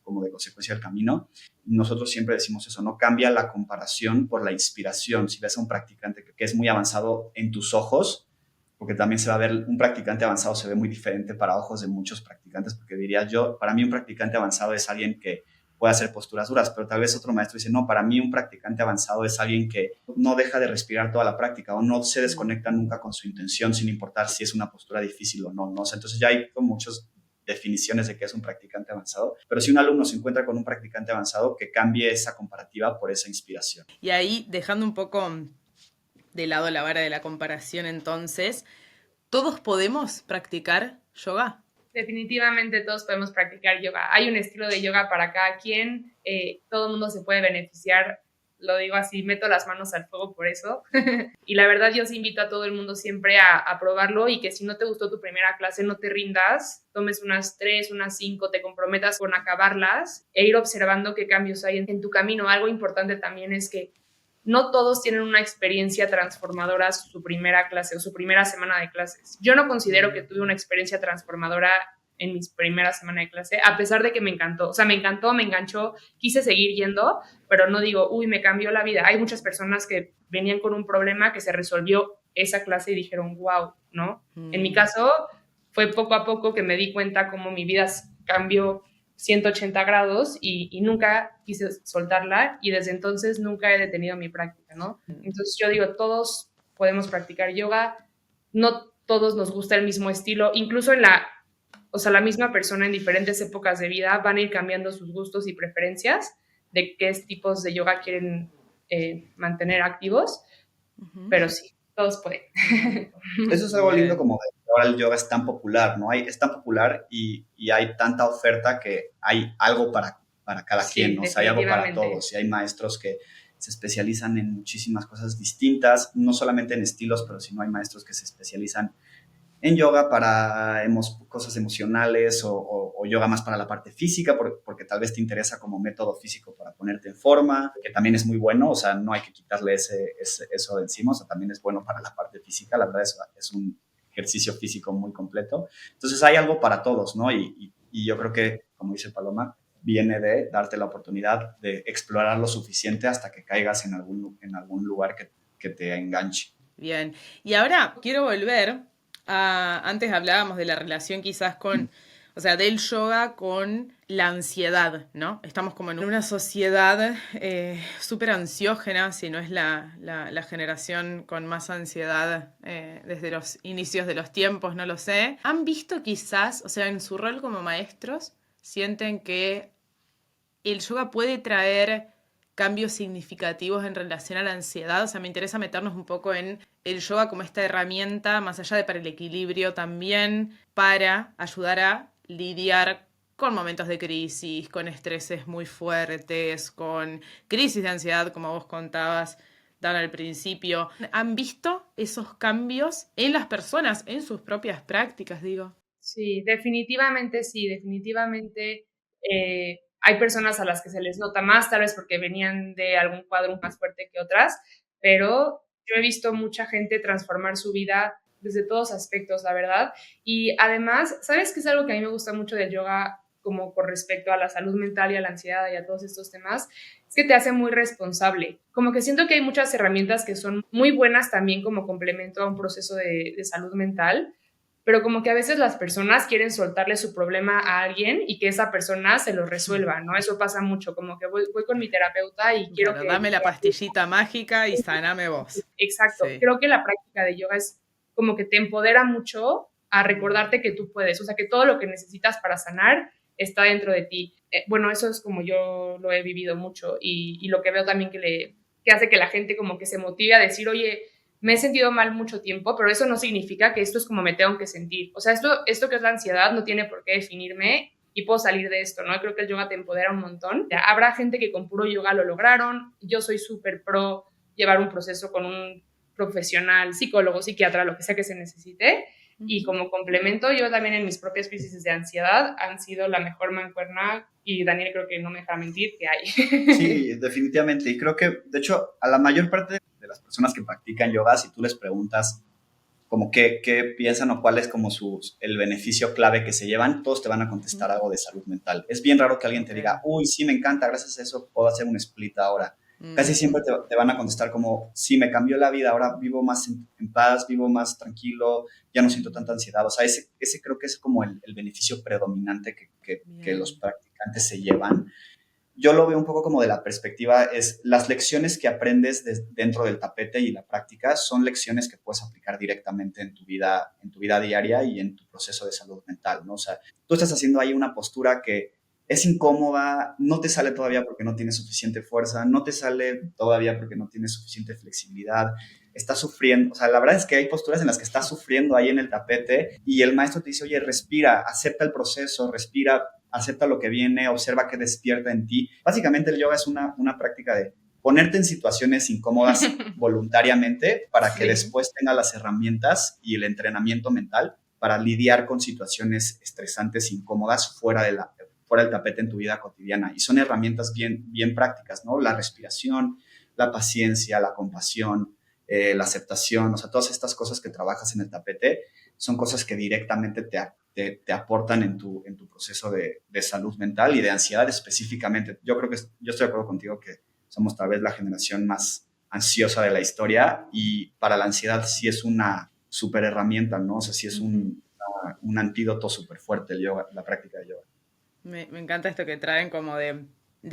S3: como de consecuencia del camino. Nosotros siempre decimos eso, no cambia la comparación por la inspiración. Si ves a un practicante que es muy avanzado en tus ojos, porque también se va a ver, un practicante avanzado se ve muy diferente para ojos de muchos practicantes, porque diría yo, para mí un practicante avanzado es alguien que puede hacer posturas duras, pero tal vez otro maestro dice, no, para mí un practicante avanzado es alguien que no deja de respirar toda la práctica o no se desconecta nunca con su intención sin importar si es una postura difícil o no, ¿no? O sea, entonces ya hay muchas definiciones de qué es un practicante avanzado, pero si un alumno se encuentra con un practicante avanzado, que cambie esa comparativa por esa inspiración.
S1: Y ahí, dejando un poco de lado la vara de la comparación, entonces, ¿todos podemos practicar yoga?
S2: Definitivamente todos podemos practicar yoga. Hay un estilo de yoga para cada quien, todo el mundo se puede beneficiar, lo digo así, meto las manos al fuego por eso. Y la verdad yo sí invito a todo el mundo siempre a probarlo y que si no te gustó tu primera clase no te rindas, tomes unas 3, unas 5, te comprometas con acabarlas e ir observando qué cambios hay en tu camino. Algo importante también es que no todos tienen una experiencia transformadora su primera clase o su primera semana de clases. Yo no considero que tuve una experiencia transformadora en mi primera semana de clase, a pesar de que me encantó. O sea, me encantó, me enganchó, quise seguir yendo, pero no digo, uy, me cambió la vida. Hay muchas personas que venían con un problema que se resolvió esa clase y dijeron, wow, ¿no? En mi caso, fue poco a poco que me di cuenta cómo mi vida cambió 180 grados y nunca quise soltarla y desde entonces nunca he detenido mi práctica, ¿no? Entonces yo digo, todos podemos practicar yoga, no todos nos gusta el mismo estilo, incluso la misma persona en diferentes épocas de vida van a ir cambiando sus gustos y preferencias de qué tipos de yoga quieren mantener activos, pero sí, todos pueden.
S3: Eso es algo lindo como de ahora el yoga es tan popular, ¿no? Es tan popular y hay tanta oferta que hay algo para cada quien, ¿no? O sea, hay algo para todos y hay maestros que se especializan en muchísimas cosas distintas, no solamente en estilos, pero sino hay maestros que se especializan en yoga para cosas emocionales o yoga más para la parte física, porque tal vez te interesa como método físico para ponerte en forma, que también es muy bueno, o sea, no hay que quitarle eso de encima, o sea, también es bueno para la parte física, la verdad es un ejercicio físico muy completo. Entonces hay algo para todos, ¿no? Y yo creo que, como dice Paloma, viene de darte la oportunidad de explorar lo suficiente hasta que caigas en algún lugar que te enganche.
S1: Bien, y ahora quiero volver a, antes hablábamos de la relación quizás con o sea, del yoga con la ansiedad, ¿no? Estamos como en una sociedad súper ansiógena, si no es la generación con más ansiedad desde los inicios de los tiempos, no lo sé. ¿Han visto quizás, o sea, en su rol como maestros, sienten que el yoga puede traer cambios significativos en relación a la ansiedad? O sea, me interesa meternos un poco en el yoga como esta herramienta, más allá de para el equilibrio, también para ayudar a lidiar con momentos de crisis, con estreses muy fuertes, con crisis de ansiedad, como vos contabas, Dan, al principio. ¿Han visto esos cambios en las personas, en sus propias prácticas, digo?
S2: Sí, definitivamente sí, definitivamente hay personas a las que se les nota más, tal vez porque venían de algún cuadro más fuerte que otras, pero yo he visto mucha gente transformar su vida desde todos aspectos, la verdad. Y además, ¿sabes qué es algo que a mí me gusta mucho del yoga como con respecto a la salud mental y a la ansiedad y a todos estos temas? Es que te hace muy responsable. Como que siento que hay muchas herramientas que son muy buenas también como complemento a un proceso de salud mental, pero como que a veces las personas quieren soltarle su problema a alguien y que esa persona se lo resuelva, ¿no? Eso pasa mucho, como que voy con mi terapeuta y quiero
S1: Claro,
S2: que mi
S1: dame la
S2: terapeuta...
S1: pastillita mágica y saname vos.
S2: Exacto,
S1: Sí.
S2: creo que la práctica de yoga es como que te empodera mucho a recordarte que tú puedes, o sea, que todo lo que necesitas para sanar está dentro de ti. Bueno, eso es como yo lo he vivido mucho y lo que veo también que hace que la gente como que se motive a decir, oye, me he sentido mal mucho tiempo, pero eso no significa que esto es como me tengo que sentir. O sea, esto que es la ansiedad no tiene por qué definirme y puedo salir de esto, ¿no? Creo que el yoga te empodera un montón. Habrá gente que con puro yoga lo lograron. Yo soy súper pro llevar un proceso con un profesional, psicólogo, psiquiatra, lo que sea que se necesite. Y como complemento, yo también en mis propias crisis de ansiedad han sido la mejor mancuerna, y Daniel creo que no me deja mentir, que hay.
S3: Sí, definitivamente. Y creo que, de hecho, a la mayor parte de las personas que practican yoga, si tú les preguntas como qué piensan o cuál es como el beneficio clave que se llevan, todos te van a contestar algo de salud mental. Es bien raro que alguien te diga, uy, sí, me encanta, gracias a eso puedo hacer un split ahora. Casi siempre te van a contestar como, sí, me cambió la vida, ahora vivo más en paz, vivo más tranquilo, ya no siento tanta ansiedad. O sea, ese creo que es como el beneficio predominante que los practicantes se llevan. Yo lo veo un poco como de la perspectiva, es las lecciones que aprendes dentro del tapete y la práctica son lecciones que puedes aplicar directamente en tu vida diaria y en tu proceso de salud mental, ¿no? O sea, tú estás haciendo ahí una postura que es incómoda, no te sale todavía porque no tienes suficiente fuerza, no te sale todavía porque no tienes suficiente flexibilidad, estás sufriendo, o sea, la verdad es que hay posturas en las que estás sufriendo ahí en el tapete y el maestro te dice, oye, respira, acepta el proceso, respira, acepta lo que viene, observa qué despierta en ti. Básicamente el yoga es una práctica de ponerte en situaciones incómodas voluntariamente para que
S1: Sí.
S3: después tenga las herramientas y el entrenamiento mental para lidiar con situaciones estresantes, incómodas fuera del tapete en tu vida cotidiana. Y son herramientas bien prácticas, ¿no? La respiración, la paciencia, la compasión, la aceptación, o sea, todas estas cosas que trabajas en el tapete son cosas que directamente te aportan en tu proceso de salud mental y de ansiedad específicamente. Yo creo que yo estoy de acuerdo contigo que somos tal vez la generación más ansiosa de la historia y para la ansiedad sí es una super herramienta, ¿no? O sea, sí es un antídoto súper fuerte el yoga, la práctica de yoga.
S1: Me encanta esto que traen como de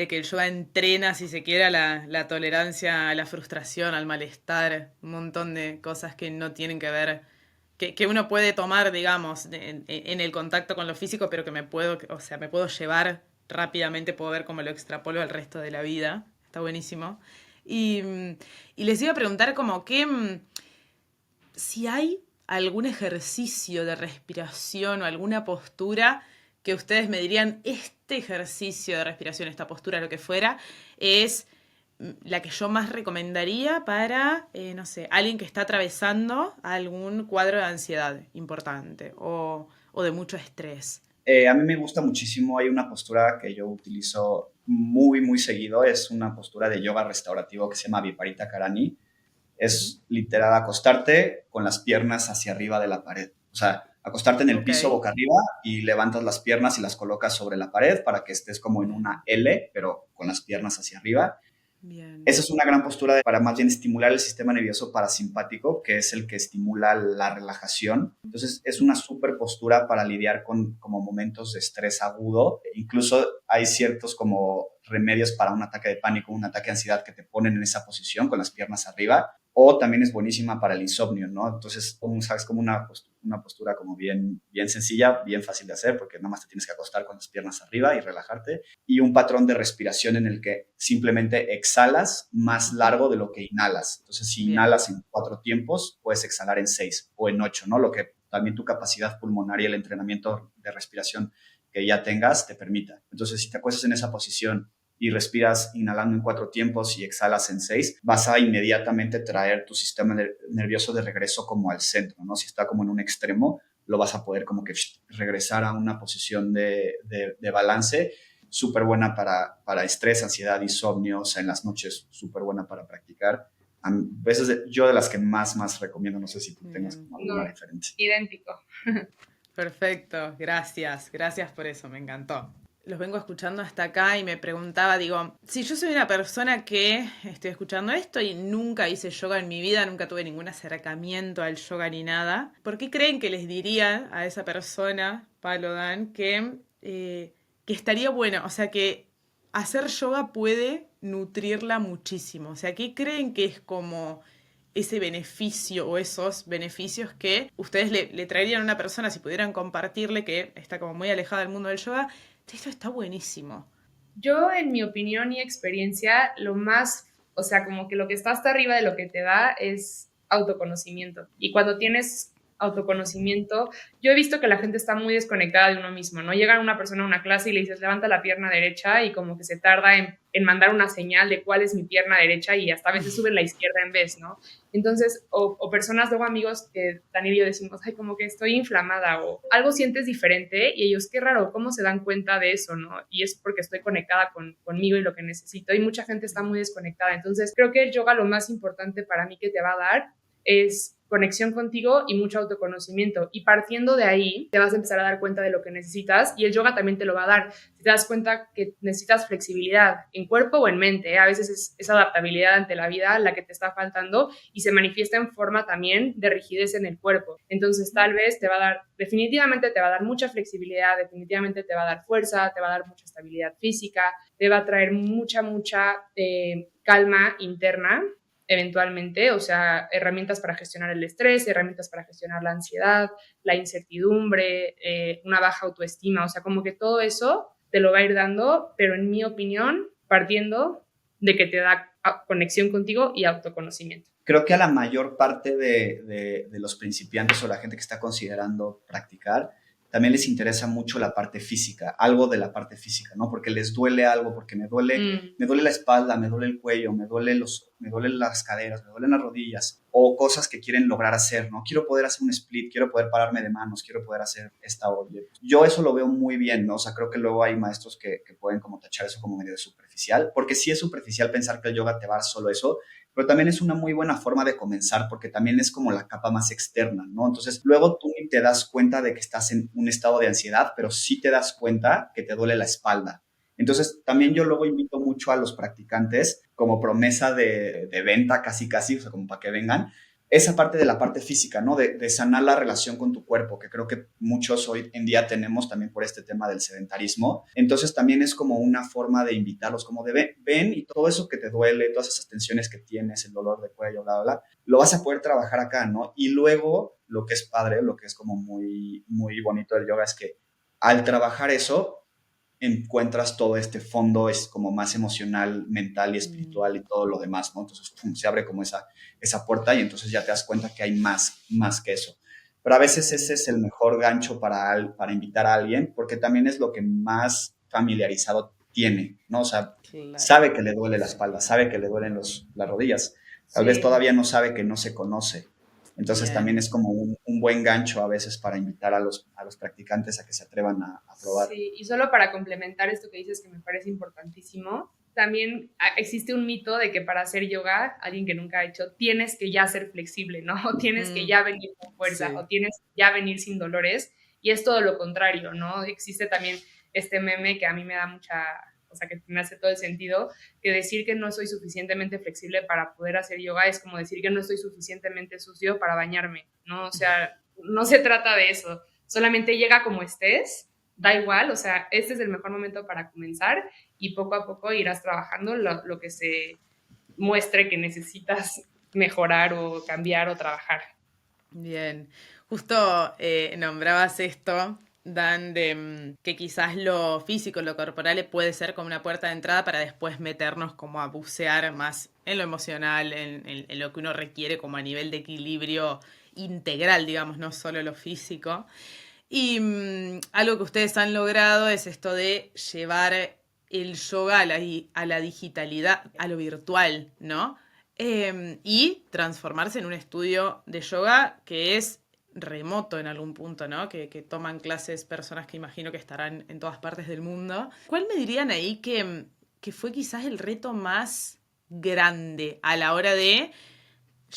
S1: que el yoga entrena, si se quiere, la tolerancia a la frustración, al malestar, un montón de cosas que no tienen que ver, que uno puede tomar, digamos, en el contacto con lo físico, pero que o sea, me puedo llevar rápidamente, puedo ver cómo lo extrapolo al resto de la vida. Está buenísimo. Y, y les iba a preguntar como que si hay algún ejercicio de respiración o alguna postura que ustedes me dirían, este ejercicio de respiración, esta postura, lo que fuera, es la que yo más recomendaría para, no sé, alguien que está atravesando algún cuadro de ansiedad importante o de mucho estrés.
S3: A mí me gusta muchísimo, hay una postura que yo utilizo muy seguido, es una postura de yoga restaurativo que se llama Viparita Karani.
S1: Ujú.
S3: Es literal acostarte con las piernas hacia arriba de la pared. O sea, acostarte en el
S1: Ok.
S3: piso boca arriba y levantas las piernas y las colocas sobre la pared para que estés como en una L, pero con las piernas hacia arriba.
S1: Bien.
S3: Esa es una gran postura para más bien estimular el sistema nervioso parasimpático, que es el que estimula la relajación. Entonces, es una súper postura para lidiar con como momentos de estrés agudo. Incluso hay ciertos como remedios para un ataque de pánico, un ataque de ansiedad que te ponen en esa posición con las piernas arriba. O también es buenísima para el insomnio, ¿no? Entonces, como sabes, como una postura como bien, bien sencilla, bien fácil de hacer, porque nada más te tienes que acostar con las piernas arriba y relajarte. Y un patrón de respiración en el que simplemente exhalas más largo de lo que inhalas. Entonces, si
S1: Bien.
S3: inhalas en 4 tiempos, puedes exhalar en 6 o en 8, ¿no? Lo que también tu capacidad pulmonar y el entrenamiento de respiración que ya tengas te permita. Entonces, si te acuestas en esa posición y respiras inhalando en 4 tiempos y exhalas en 6, vas a inmediatamente traer tu sistema nervioso de regreso como al centro, ¿no? Si está como en un extremo, lo vas a poder como que regresar a una posición de balance, súper buena para estrés, ansiedad, insomnio, o sea, en las noches súper buena para practicar. A veces yo de las que más recomiendo, no sé si tú tengas como alguna referencia.
S2: Idéntico.
S1: Perfecto, gracias por eso, me encantó. Los vengo escuchando hasta acá y me preguntaba, digo, si yo soy una persona que estoy escuchando esto y nunca hice yoga en mi vida, nunca tuve ningún acercamiento al yoga ni nada, ¿por qué creen que les diría a esa persona, Palo Dan, que estaría bueno? O sea, que hacer yoga puede nutrirla muchísimo. O sea, ¿qué creen que es como ese beneficio o esos beneficios que ustedes le traerían a una persona si pudieran compartirle que está como muy alejada del mundo del yoga? Esto está buenísimo.
S2: Yo, en mi opinión y experiencia, lo más, o sea, como que lo que está hasta arriba de lo que te da es autoconocimiento. Y cuando tienes autoconocimiento, yo he visto que la gente está muy desconectada de uno mismo, ¿no? Llega una persona a una clase y le dices, levanta la pierna derecha y como que se tarda en mandar una señal de cuál es mi pierna derecha y hasta a veces sube la izquierda en vez, ¿no? Entonces, o personas, luego amigos que Daniel y yo decimos, ay, como que estoy inflamada o algo sientes diferente y ellos, qué raro, ¿cómo se dan cuenta de eso, no? Y es porque estoy conectada conmigo y lo que necesito. Y mucha gente está muy desconectada. Entonces, creo que el yoga lo más importante para mí que te va a dar es conexión contigo y mucho autoconocimiento. Y partiendo de ahí, te vas a empezar a dar cuenta de lo que necesitas y el yoga también te lo va a dar. Si te das cuenta que necesitas flexibilidad en cuerpo o en mente, a veces es adaptabilidad ante la vida la que te está faltando y se manifiesta en forma también de rigidez en el cuerpo. Entonces, tal vez te va a dar, definitivamente te va a dar mucha flexibilidad, definitivamente te va a dar fuerza, te va a dar mucha estabilidad física, te va a traer mucha calma interna eventualmente, o sea, herramientas para gestionar el estrés, herramientas para gestionar la ansiedad, la incertidumbre, una baja autoestima, o sea, como que todo eso te lo va a ir dando, pero en mi opinión, partiendo de que te da conexión contigo y autoconocimiento.
S3: Creo que a la mayor parte de los principiantes o la gente que está considerando practicar, también les interesa mucho la parte física, algo de la parte física, ¿no? Porque les duele algo, porque me duele la espalda, me duele el cuello, me duelen las caderas, me duelen las rodillas, o cosas que quieren lograr hacer, ¿no? Quiero poder hacer un split, quiero poder pararme de manos, quiero poder hacer esta olla. Yo eso lo veo muy bien, ¿no? O sea, creo que luego hay maestros que pueden como tachar eso como medio superficial, porque sí es superficial pensar que el yoga te va a dar solo eso, pero también es una muy buena forma de comenzar porque también es como la capa más externa, ¿no? Entonces, luego tú ni te das cuenta de que estás en un estado de ansiedad, pero sí te das cuenta que te duele la espalda. Entonces, también yo luego invito mucho a los practicantes como promesa de venta casi, o sea, como para que vengan, esa parte de la parte física, ¿no? De sanar la relación con tu cuerpo, que creo que muchos hoy en día tenemos también por este tema del sedentarismo. Entonces también es como una forma de invitarlos, como de ven y todo eso que te duele, todas esas tensiones que tienes, el dolor de cuello, bla, bla, bla, lo vas a poder trabajar acá, ¿no? Y luego, lo que es padre, lo que es como muy, muy bonito del yoga es que al trabajar eso, encuentras todo este fondo, es como más emocional, mental y espiritual y todo lo demás, ¿no? Entonces, pum, se abre como esa puerta y entonces ya te das cuenta que hay más que eso. Pero a veces ese es el mejor gancho para invitar a alguien, porque también es lo que más familiarizado tiene, ¿no? O sea,
S1: Claro.
S3: sabe que le duele la espalda, sabe que le duelen las rodillas, tal vez todavía no sabe que no se conoce. Entonces también es como un buen gancho a veces para invitar a los practicantes a que se atrevan a probar.
S2: Sí, y solo para complementar esto que dices que me parece importantísimo, también existe un mito de que para hacer yoga, alguien que nunca ha hecho, tienes que ya ser flexible, ¿no? O tienes que ya venir con fuerza, o tienes que ya venir sin dolores, y es todo lo contrario, ¿no? Existe también este meme que a mí me da o sea, que me hace todo el sentido, que decir que no soy suficientemente flexible para poder hacer yoga es como decir que no estoy suficientemente sucio para bañarme, ¿no? O sea, no se trata de eso, solamente llega como estés, da igual, o sea, este es el mejor momento para comenzar y poco a poco irás trabajando lo que se muestre que necesitas mejorar o cambiar o trabajar.
S1: Bien, justo nombrabas esto, Dan, de que quizás lo físico, lo corporal puede ser como una puerta de entrada para después meternos como a bucear más en lo emocional, en lo que uno requiere como a nivel de equilibrio integral, digamos, no solo lo físico. Y algo que ustedes han logrado es esto de llevar el yoga a la digitalidad, a lo virtual, ¿no? Y transformarse en un estudio de yoga que es remoto en algún punto, ¿no? Que toman clases personas que imagino que estarán en todas partes del mundo. ¿Cuál me dirían ahí que fue quizás el reto más grande a la hora de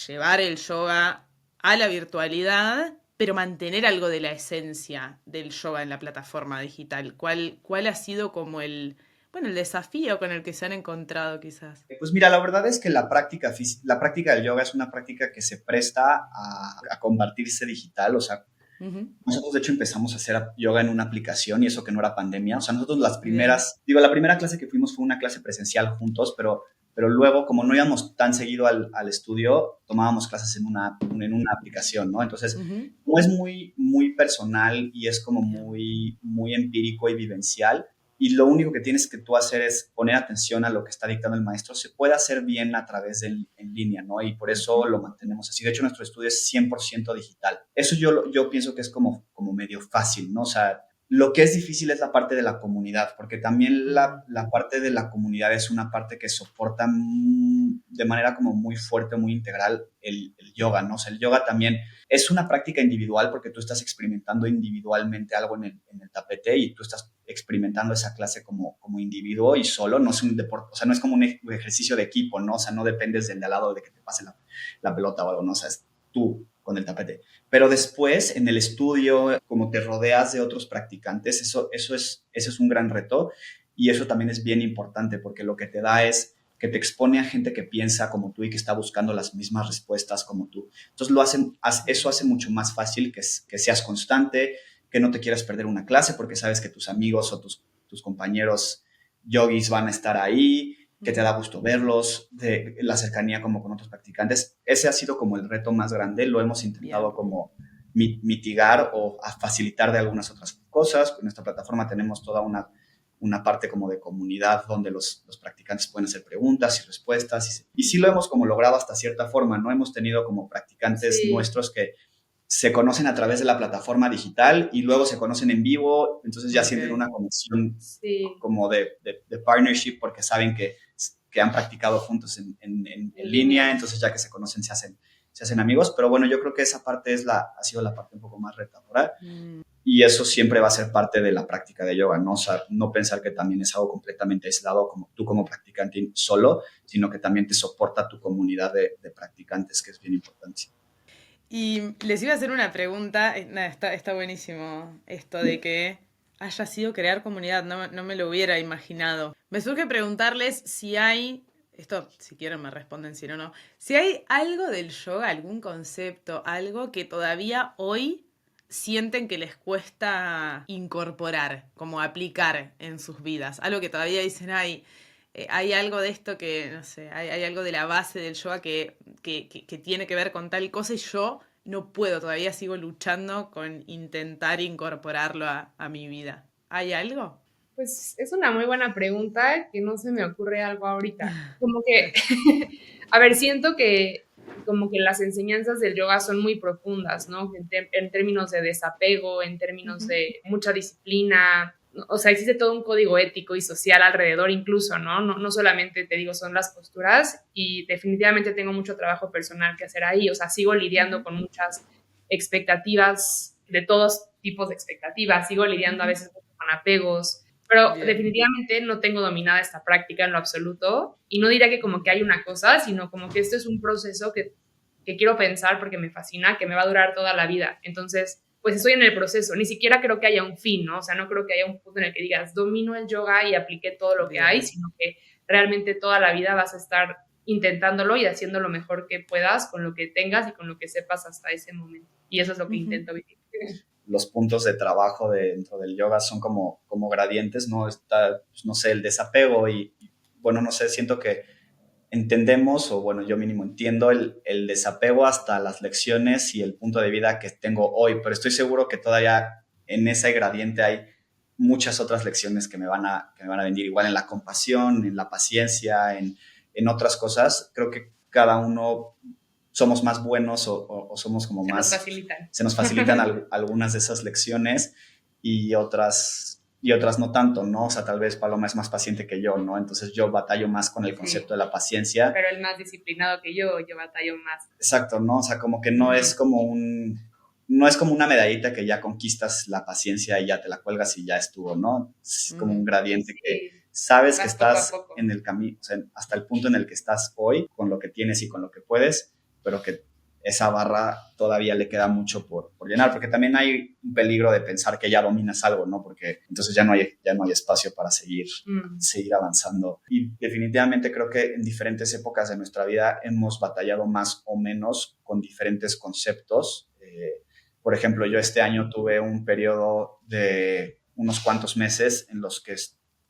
S1: llevar el yoga a la virtualidad, pero mantener algo de la esencia del yoga en la plataforma digital? ¿Cuál ha sido como el desafío con el que se han encontrado quizás?
S3: Pues mira, la verdad es que la práctica del yoga es una práctica que se presta a convertirse digital, o sea, nosotros de hecho empezamos a hacer yoga en una aplicación y eso que no era pandemia, o sea, nosotros las primeras, la primera clase que fuimos fue una clase presencial juntos, pero luego como no íbamos tan seguido al estudio, tomábamos clases en una aplicación, ¿no? Entonces, como es muy, muy personal y es como muy, muy empírico y vivencial, y lo único que tienes que tú hacer es poner atención a lo que está dictando el maestro, se puede hacer bien a través de en línea, ¿no? Y por eso lo mantenemos así. De hecho, nuestro estudio es 100% digital. Eso yo pienso que es como medio fácil, ¿no? O sea, lo que es difícil es la parte de la comunidad, porque también la parte de la comunidad es una parte que soporta de manera como muy fuerte, muy integral el yoga, ¿no? O sea, el yoga también es una práctica individual porque tú estás experimentando individualmente algo en el tapete y tú estás experimentando esa clase como individuo y solo, no es un deporte, o sea, no es como un ejercicio de equipo, ¿no? O sea, no dependes del de al lado de que te pase la pelota o algo, ¿no? O sea, es tú con el tapete. Pero después, en el estudio, como te rodeas de otros practicantes, eso es un gran reto y eso también es bien importante porque lo que te da es que te expone a gente que piensa como tú y que está buscando las mismas respuestas como tú. Entonces, eso hace mucho más fácil que seas constante, que no te quieras perder una clase porque sabes que tus amigos o tus compañeros yogis van a estar ahí, que te da gusto verlos, de la cercanía como con otros practicantes. Ese ha sido como el reto más grande. Lo hemos intentado como mitigar o a facilitar de algunas otras cosas. En esta plataforma tenemos toda una parte como de comunidad donde los practicantes pueden hacer preguntas y respuestas. Y sí lo hemos como logrado hasta cierta forma, ¿no? Hemos tenido como practicantes nuestros que se conocen a través de la plataforma digital y luego se conocen en vivo, entonces ya sienten una conexión como de partnership porque saben que han practicado juntos en línea, entonces ya que se conocen se hacen amigos, pero bueno, yo creo que esa parte ha sido la parte un poco más retadora y eso siempre va a ser parte de la práctica de yoga, ¿no? O sea, no pensar que también es algo completamente aislado como tú como practicante solo, sino que también te soporta tu comunidad de practicantes, que es bien importante.
S1: Y les iba a hacer una pregunta, está buenísimo esto de que haya sido crear comunidad, no me lo hubiera imaginado. Me surge preguntarles si hay, esto si quieren me responden, si no, no, si hay algo del yoga, algún concepto, algo que todavía hoy sienten que les cuesta incorporar, como aplicar en sus vidas, algo que todavía dicen, hay algo de esto que, no sé, hay algo de la base del yoga que tiene que ver con tal cosa y yo no puedo, todavía sigo luchando con intentar incorporarlo a mi vida. ¿Hay algo?
S2: Pues es una muy buena pregunta que no se me ocurre algo ahorita. Como que, a ver, siento que como que las enseñanzas del yoga son muy profundas, ¿no? En términos de desapego, en términos de mucha disciplina, o sea, existe todo un código ético y social alrededor incluso, ¿no? No solamente, te digo, son las posturas y definitivamente tengo mucho trabajo personal que hacer ahí, o sea, sigo lidiando con muchas expectativas, de todos tipos de expectativas, sigo lidiando a veces con apegos, pero definitivamente no tengo dominada esta práctica en lo absoluto y no diría que como que hay una cosa, sino como que esto es un proceso que quiero pensar porque me fascina, que me va a durar toda la vida. Entonces, pues estoy en el proceso, ni siquiera creo que haya un fin, ¿no? O sea, no creo que haya un punto en el que digas, domino el yoga y apliqué todo lo que hay, sino que realmente toda la vida vas a estar intentándolo y haciendo lo mejor que puedas con lo que tengas y con lo que sepas hasta ese momento. Y eso es lo que intento vivir.
S3: Los puntos de trabajo dentro del yoga son como gradientes, ¿no? Está, pues, no sé, el desapego y, bueno, no sé, siento que entendemos, o bueno, yo mínimo entiendo el desapego hasta las lecciones y el punto de vida que tengo hoy, pero estoy seguro que todavía en ese gradiente hay muchas otras lecciones que me van a venir, igual en la compasión, en la paciencia, en otras cosas. Creo que cada uno somos más buenos o somos como más... Se nos facilitan algunas de esas lecciones y otras no tanto, ¿no? O sea, tal vez Paloma es más paciente que yo, ¿no? Entonces yo batallo más con el concepto de la paciencia.
S2: Pero él más disciplinado que yo batallo más.
S3: Exacto, ¿no? O sea, como que no es como una medallita que ya conquistas la paciencia y ya te la cuelgas y ya estuvo, ¿no? Es como un gradiente que sabes que estás en el camino, o sea, hasta el punto en el que estás hoy, con lo que tienes y con lo que puedes, pero que esa barra todavía le queda mucho por llenar, porque también hay un peligro de pensar que ya dominas algo, ¿no? Porque entonces ya no hay espacio para seguir avanzando. Y definitivamente creo que en diferentes épocas de nuestra vida hemos batallado más o menos con diferentes conceptos. Por ejemplo, yo este año tuve un periodo de unos cuantos meses en los que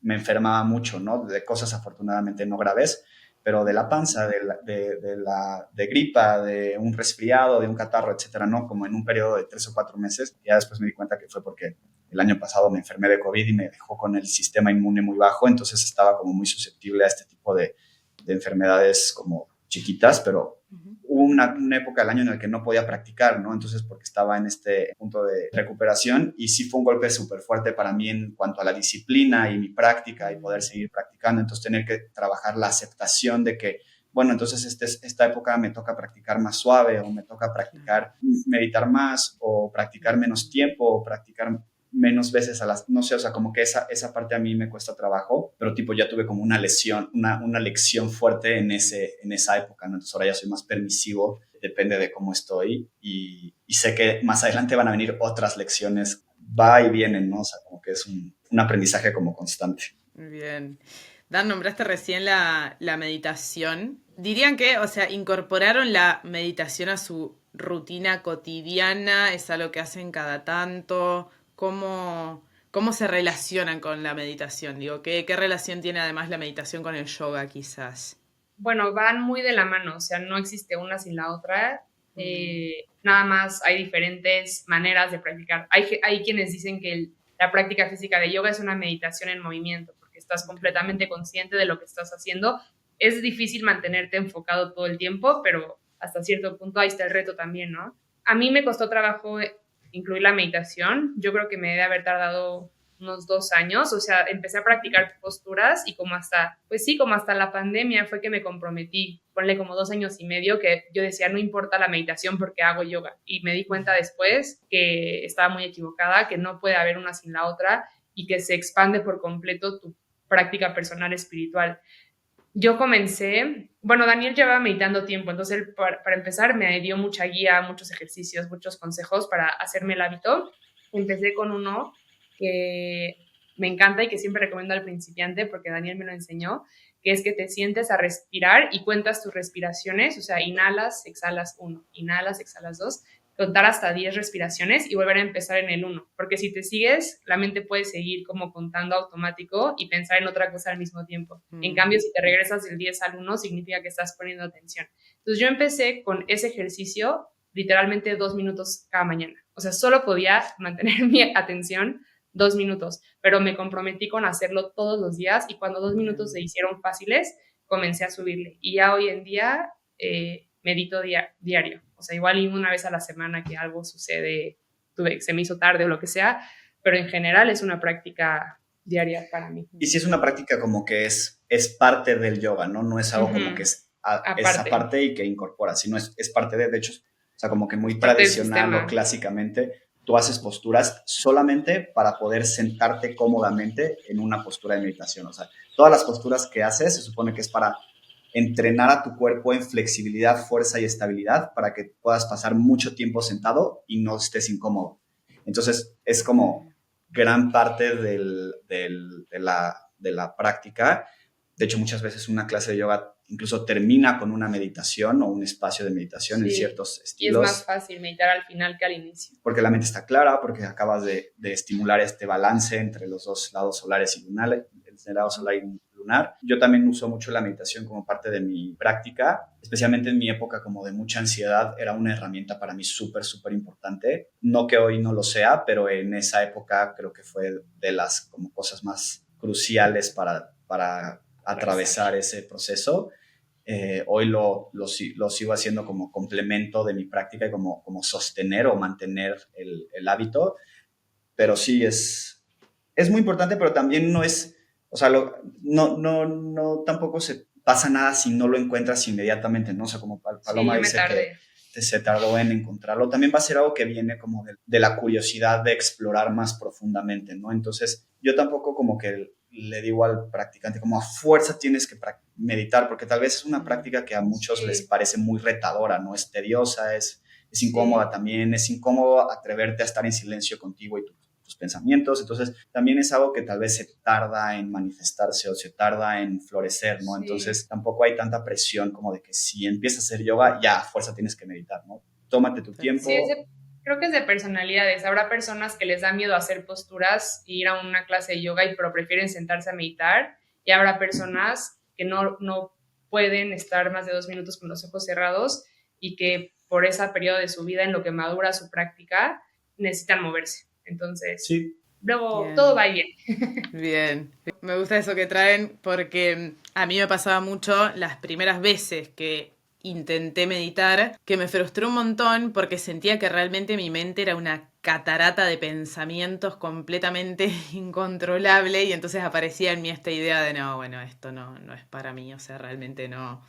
S3: me enfermaba mucho, ¿no? De cosas afortunadamente no graves, pero de la panza, de gripa, de un resfriado, de un catarro, etcétera, ¿no? Como en un periodo de 3 o 4 meses. Ya después me di cuenta que fue porque el año pasado me enfermé de COVID y me dejó con el sistema inmune muy bajo, entonces estaba como muy susceptible a este tipo de enfermedades como chiquitas, pero hubo una época del año en la que no podía practicar, ¿no? Entonces, porque estaba en este punto de recuperación y sí fue un golpe súper fuerte para mí en cuanto a la disciplina y mi práctica y poder seguir practicando. Entonces, tener que trabajar la aceptación de que, bueno, entonces esta época me toca practicar más suave o me toca practicar, meditar más o practicar menos tiempo o practicar menos veces no sé, o sea, como que esa parte a mí me cuesta trabajo, pero tipo ya tuve como una lección fuerte en esa época, ¿no? Entonces ahora ya soy más permisivo, depende de cómo estoy y sé que más adelante van a venir otras lecciones, va y vienen, ¿no? O sea, como que es un aprendizaje como constante.
S1: Muy bien. Dan, nombraste recién la meditación. Dirían que, o sea, incorporaron la meditación a su rutina cotidiana, es algo que hacen cada tanto. ¿Cómo se relacionan con la meditación? Digo, ¿qué relación tiene además la meditación con el yoga, quizás?
S2: Bueno, van muy de la mano, o sea, no existe una sin la otra. Nada más hay diferentes maneras de practicar. Hay quienes dicen que la práctica física de yoga es una meditación en movimiento, porque estás completamente consciente de lo que estás haciendo. Es difícil mantenerte enfocado todo el tiempo, pero hasta cierto punto ahí está el reto también, ¿no? A mí me costó trabajo incluir la meditación. Yo creo que me debe haber tardado unos 2 años, o sea, empecé a practicar posturas y como hasta la pandemia fue que me comprometí, ponle como 2 años y medio, que yo decía, no importa la meditación porque hago yoga, y me di cuenta después que estaba muy equivocada, que no puede haber una sin la otra y que se expande por completo tu práctica personal espiritual. Yo comencé, bueno, Daniel llevaba meditando tiempo, entonces él, para empezar me dio mucha guía, muchos ejercicios, muchos consejos para hacerme el hábito. Empecé con uno que me encanta y que siempre recomiendo al principiante porque Daniel me lo enseñó, que es que te sientes a respirar y cuentas tus respiraciones, o sea, inhalas, exhalas 1, inhalas, exhalas 2, contar hasta 10 respiraciones y volver a empezar en el 1, porque si te sigues, la mente puede seguir como contando automático y pensar en otra cosa al mismo tiempo. En cambio, si te regresas del 10 al 1, significa que estás poniendo atención. Entonces yo empecé con ese ejercicio literalmente 2 minutos cada mañana. O sea, solo podía mantener mi atención 2 minutos, pero me comprometí con hacerlo todos los días y cuando 2 minutos se hicieron fáciles, comencé a subirle. Y ya hoy en día medito diario. O sea, igual y una vez a la semana que algo sucede, se me hizo tarde o lo que sea, pero en general es una práctica diaria para mí.
S3: Y si es una práctica como que es parte del yoga, ¿no? No es algo como que es aparte y que incorpora, sino es parte de hecho, o sea, como que muy tradicional o clásicamente, tú haces posturas solamente para poder sentarte cómodamente en una postura de meditación. O sea, todas las posturas que haces se supone que es para entrenar a tu cuerpo en flexibilidad, fuerza y estabilidad para que puedas pasar mucho tiempo sentado y no estés incómodo. Entonces, es como gran parte de la práctica. De hecho, muchas veces una clase de yoga incluso termina con una meditación o un espacio de meditación en ciertos
S2: y es más
S3: estilos,
S2: fácil meditar al final que al inicio.
S3: porque la mente está clara, porque acabas de estimular este balance entre los dos lados solares y lunares, el lado solar y lunar. Yo también uso mucho la meditación como parte de mi práctica, especialmente en mi época como de mucha ansiedad, era una herramienta para mí súper, súper importante. No que hoy no lo sea, pero en esa época creo que fue de las como cosas más cruciales para atravesar ese proceso. Hoy lo sigo haciendo como complemento de mi práctica y como sostener o mantener el hábito, pero sí es muy importante, pero también no es, o sea, no tampoco se pasa nada si no lo encuentras inmediatamente, ¿no? O sea, como Paloma
S2: Sí, yo me
S3: dice
S2: tardé.
S3: que se tardó en encontrarlo, también va a ser algo que viene como de la curiosidad de explorar más profundamente, ¿no? Entonces, yo tampoco como que le digo al practicante como a fuerza tienes que meditar, porque tal vez es una práctica que a muchos les parece muy retadora, ¿no? Es tediosa, es incómoda también, es incómodo atreverte a estar en silencio contigo y tus pensamientos, entonces también es algo que tal vez se tarda en manifestarse o se tarda en florecer, ¿no? Entonces tampoco hay tanta presión como de que si empiezas a hacer yoga, ya a fuerza tienes que meditar, ¿no? Tómate tu tiempo.
S2: Sí, creo que es de personalidades. Habrá personas que les da miedo hacer posturas, ir a una clase de yoga, pero prefieren sentarse a meditar, y habrá personas que no pueden estar más de 2 minutos con los ojos cerrados y que por ese periodo de su vida en lo que madura su práctica necesitan moverse. Entonces,
S3: sí.
S2: luego
S1: Bien.
S2: todo va bien.
S1: Bien, me gusta eso que traen porque a mí me pasaba mucho las primeras veces que intenté meditar, que me frustró un montón porque sentía que realmente mi mente era una catarata de pensamientos completamente incontrolable y entonces aparecía en mí esta idea de no, bueno, esto no es para mí, o sea, realmente no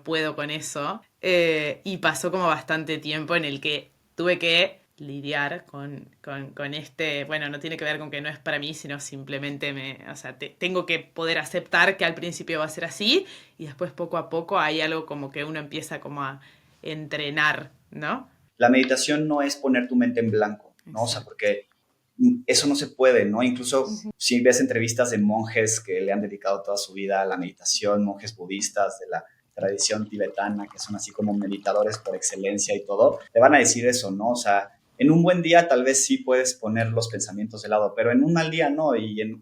S1: puedo con eso. Y pasó como bastante tiempo en el que tuve que lidiar con este, bueno, no tiene que ver con que no es para mí, sino simplemente o sea, tengo que poder aceptar que al principio va a ser así y después poco a poco hay algo como que uno empieza como a entrenar, ¿no?
S3: La meditación no es poner tu mente en blanco, ¿no? O sea, porque eso no se puede, ¿no? Incluso si ves entrevistas de monjes que le han dedicado toda su vida a la meditación, monjes budistas de la tradición tibetana, que son así como meditadores por excelencia y todo, te van a decir eso, ¿no? O sea, en un buen día tal vez sí puedes poner los pensamientos de lado, pero en un mal día no,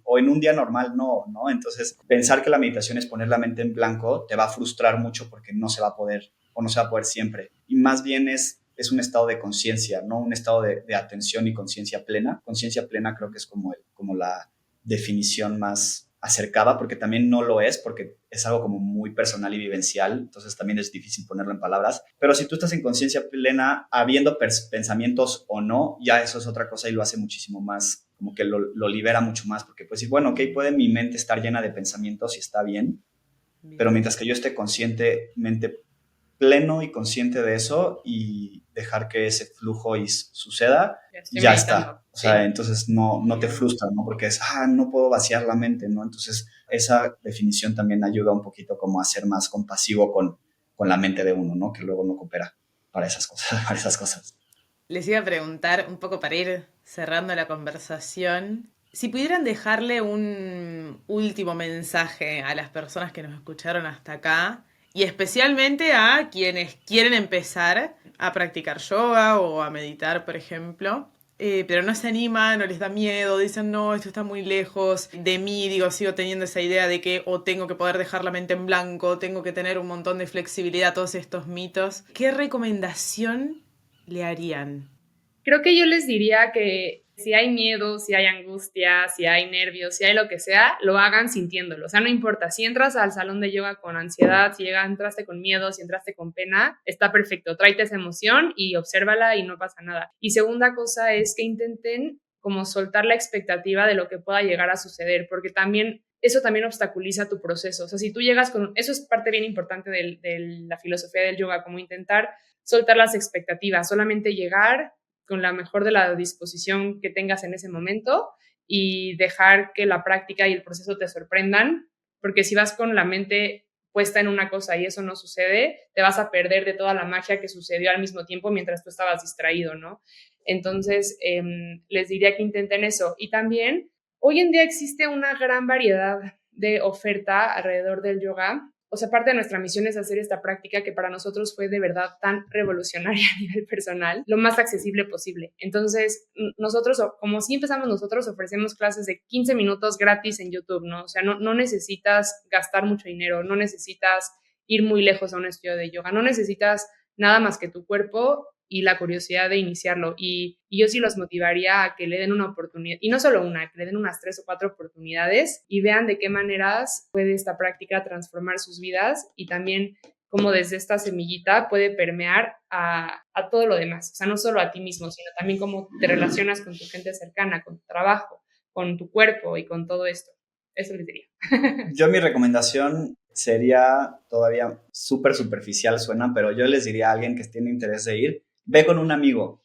S3: o en un día normal no, ¿no? Entonces, pensar que la meditación es poner la mente en blanco te va a frustrar mucho porque no se va a poder o no se va a poder siempre. Y más bien es un estado de conciencia, no un estado de atención y conciencia plena. Conciencia plena creo que es como la definición más acercada, porque también no lo es, porque es algo como muy personal y vivencial, entonces también es difícil ponerlo en palabras. Pero si tú estás en conciencia plena, habiendo pensamientos o no, ya eso es otra cosa y lo hace muchísimo más, como que lo libera mucho más, porque pues sí, bueno, ok, puede mi mente estar llena de pensamientos y está bien, pero mientras que yo esté conscientemente pleno y consciente de eso y dejar que ese flujo suceda, ya está. O sea, entonces no te frustra, ¿no? Porque no puedo vaciar la mente, ¿no? Entonces, esa definición también ayuda un poquito como a ser más compasivo con la mente de uno, ¿no? Que luego no coopera para esas cosas, para esas cosas.
S1: Les iba a preguntar un poco para ir cerrando la conversación, si pudieran dejarle un último mensaje a las personas que nos escucharon hasta acá y especialmente a quienes quieren empezar a practicar yoga o a meditar, por ejemplo, pero no se animan, o les da miedo, dicen, no, esto está muy lejos de mí, digo, sigo teniendo esa idea de que o tengo que poder dejar la mente en blanco, tengo que tener un montón de flexibilidad, todos estos mitos. ¿Qué recomendación le harían?
S2: Creo que yo les diría que si hay miedo, si hay angustia, si hay nervios, si hay lo que sea, lo hagan sintiéndolo. O sea, no importa. Si entras al salón de yoga con ansiedad, si entraste con miedo, si entraste con pena, está perfecto. Tráete esa emoción y obsérvala y no pasa nada. Y segunda cosa es que intenten como soltar la expectativa de lo que pueda llegar a suceder, porque también eso también obstaculiza tu proceso. O sea, si tú llegas con... Eso es parte bien importante de la filosofía del yoga, como intentar soltar las expectativas, solamente llegar con la mejor de la disposición que tengas en ese momento y dejar que la práctica y el proceso te sorprendan, porque si vas con la mente puesta en una cosa y eso no sucede, te vas a perder de toda la magia que sucedió al mismo tiempo mientras tú estabas distraído, ¿no? Entonces, les diría que intenten eso. Y también, hoy en día existe una gran variedad de oferta alrededor del yoga. O sea, parte de nuestra misión es hacer esta práctica que para nosotros fue de verdad tan revolucionaria a nivel personal, lo más accesible posible. Entonces, nosotros, como sí empezamos nosotros, ofrecemos clases de 15 minutos gratis en YouTube, ¿no? O sea, no necesitas gastar mucho dinero, no necesitas ir muy lejos a un estudio de yoga, no necesitas nada más que tu cuerpo y la curiosidad de iniciarlo. Y yo sí los motivaría a que le den una oportunidad, y no solo una, que le den unas 3 o 4 oportunidades y vean de qué maneras puede esta práctica transformar sus vidas y también cómo desde esta semillita puede permear a todo lo demás. O sea, no solo a ti mismo, sino también cómo te relacionas con tu gente cercana, con tu trabajo, con tu cuerpo y con todo esto. Eso les diría.
S3: Yo mi recomendación sería todavía súper superficial, suena, pero yo les diría a alguien que tiene interés de ir, ve con un amigo,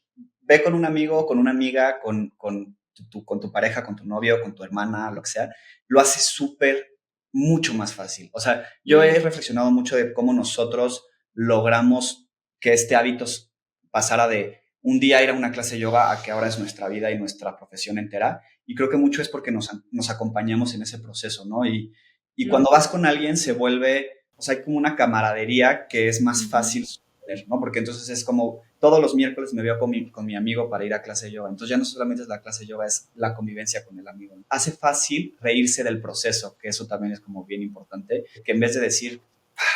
S3: con una amiga, con tu pareja, con tu novio, con tu hermana, lo que sea, lo hace mucho más fácil. O sea, yo he reflexionado mucho de cómo nosotros logramos que este hábito pasara de un día ir a una clase de yoga a que ahora es nuestra vida y nuestra profesión entera. Y creo que mucho es porque nos acompañamos en ese proceso, ¿no? Y cuando vas con alguien se vuelve, o sea, hay como una camaradería que es más fácil, ¿no? Porque entonces es como todos los miércoles me veo con mi amigo para ir a clase de yoga. Entonces ya no solamente es la clase de yoga, es la convivencia con el amigo. Hace fácil reírse del proceso, que eso también es como bien importante, que en vez de decir,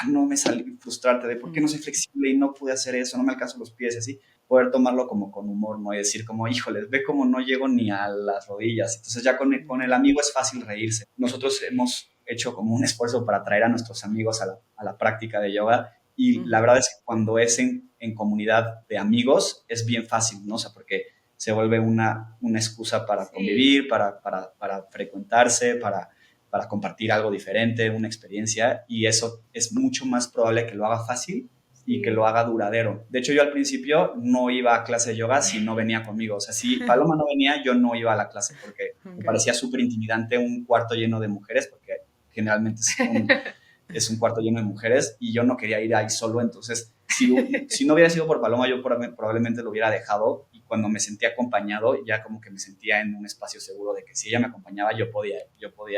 S3: no me salí, frustrarte de por qué no soy flexible y no pude hacer eso, no me alcanzo los pies y así, poder tomarlo como con humor, ¿no? Y decir como, híjoles, ve como no llego ni a las rodillas. Entonces ya con el amigo es fácil reírse. Nosotros hemos hecho como un esfuerzo para traer a nuestros amigos a la práctica de yoga y la verdad es que cuando es en comunidad de amigos es bien fácil, ¿no? O sea, porque se vuelve una excusa para convivir, para frecuentarse, para compartir algo diferente, una experiencia, y eso es mucho más probable que lo haga fácil y que lo haga duradero. De hecho, yo al principio no iba a clase de yoga si no venía conmigo. O sea, si Paloma no venía, yo no iba a la clase porque me parecía súper intimidante un cuarto lleno de mujeres, porque generalmente es un cuarto lleno de mujeres y yo no quería ir ahí solo. Entonces, si no hubiera sido por Paloma, yo probablemente lo hubiera dejado, y cuando me sentía acompañado, ya como que me sentía en un espacio seguro de que si ella me acompañaba, yo podía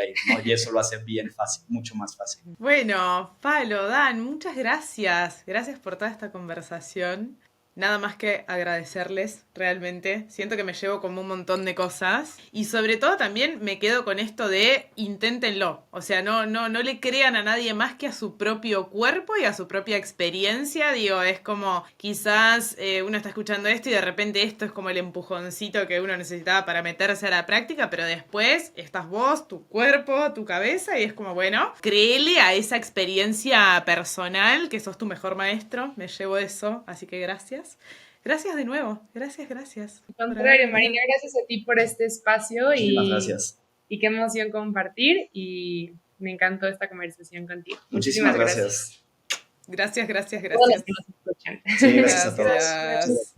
S3: ir, ¿no? Y eso lo hace bien fácil, mucho más fácil.
S1: Bueno, Palo, Dan, muchas gracias. Gracias por toda esta conversación. Nada más que agradecerles, realmente. Siento que me llevo como un montón de cosas. Y sobre todo también me quedo con esto de inténtenlo. O sea, no le crean a nadie más que a su propio cuerpo y a su propia experiencia. Digo, es como quizás uno está escuchando esto y de repente esto es como el empujoncito que uno necesitaba para meterse a la práctica, pero después estás vos, tu cuerpo, tu cabeza, y es como, bueno, créele a esa experiencia personal, que sos tu mejor maestro. Me llevo eso, así que gracias. Gracias de nuevo, gracias.
S2: Al contrario, Marina, gracias a ti por este espacio.
S3: Muchísimas gracias.
S2: Y qué emoción compartir, y me encantó esta conversación contigo.
S3: Muchísimas gracias.
S1: Gracias.
S2: Todos los que nos escuchan.
S3: Sí, gracias a todos.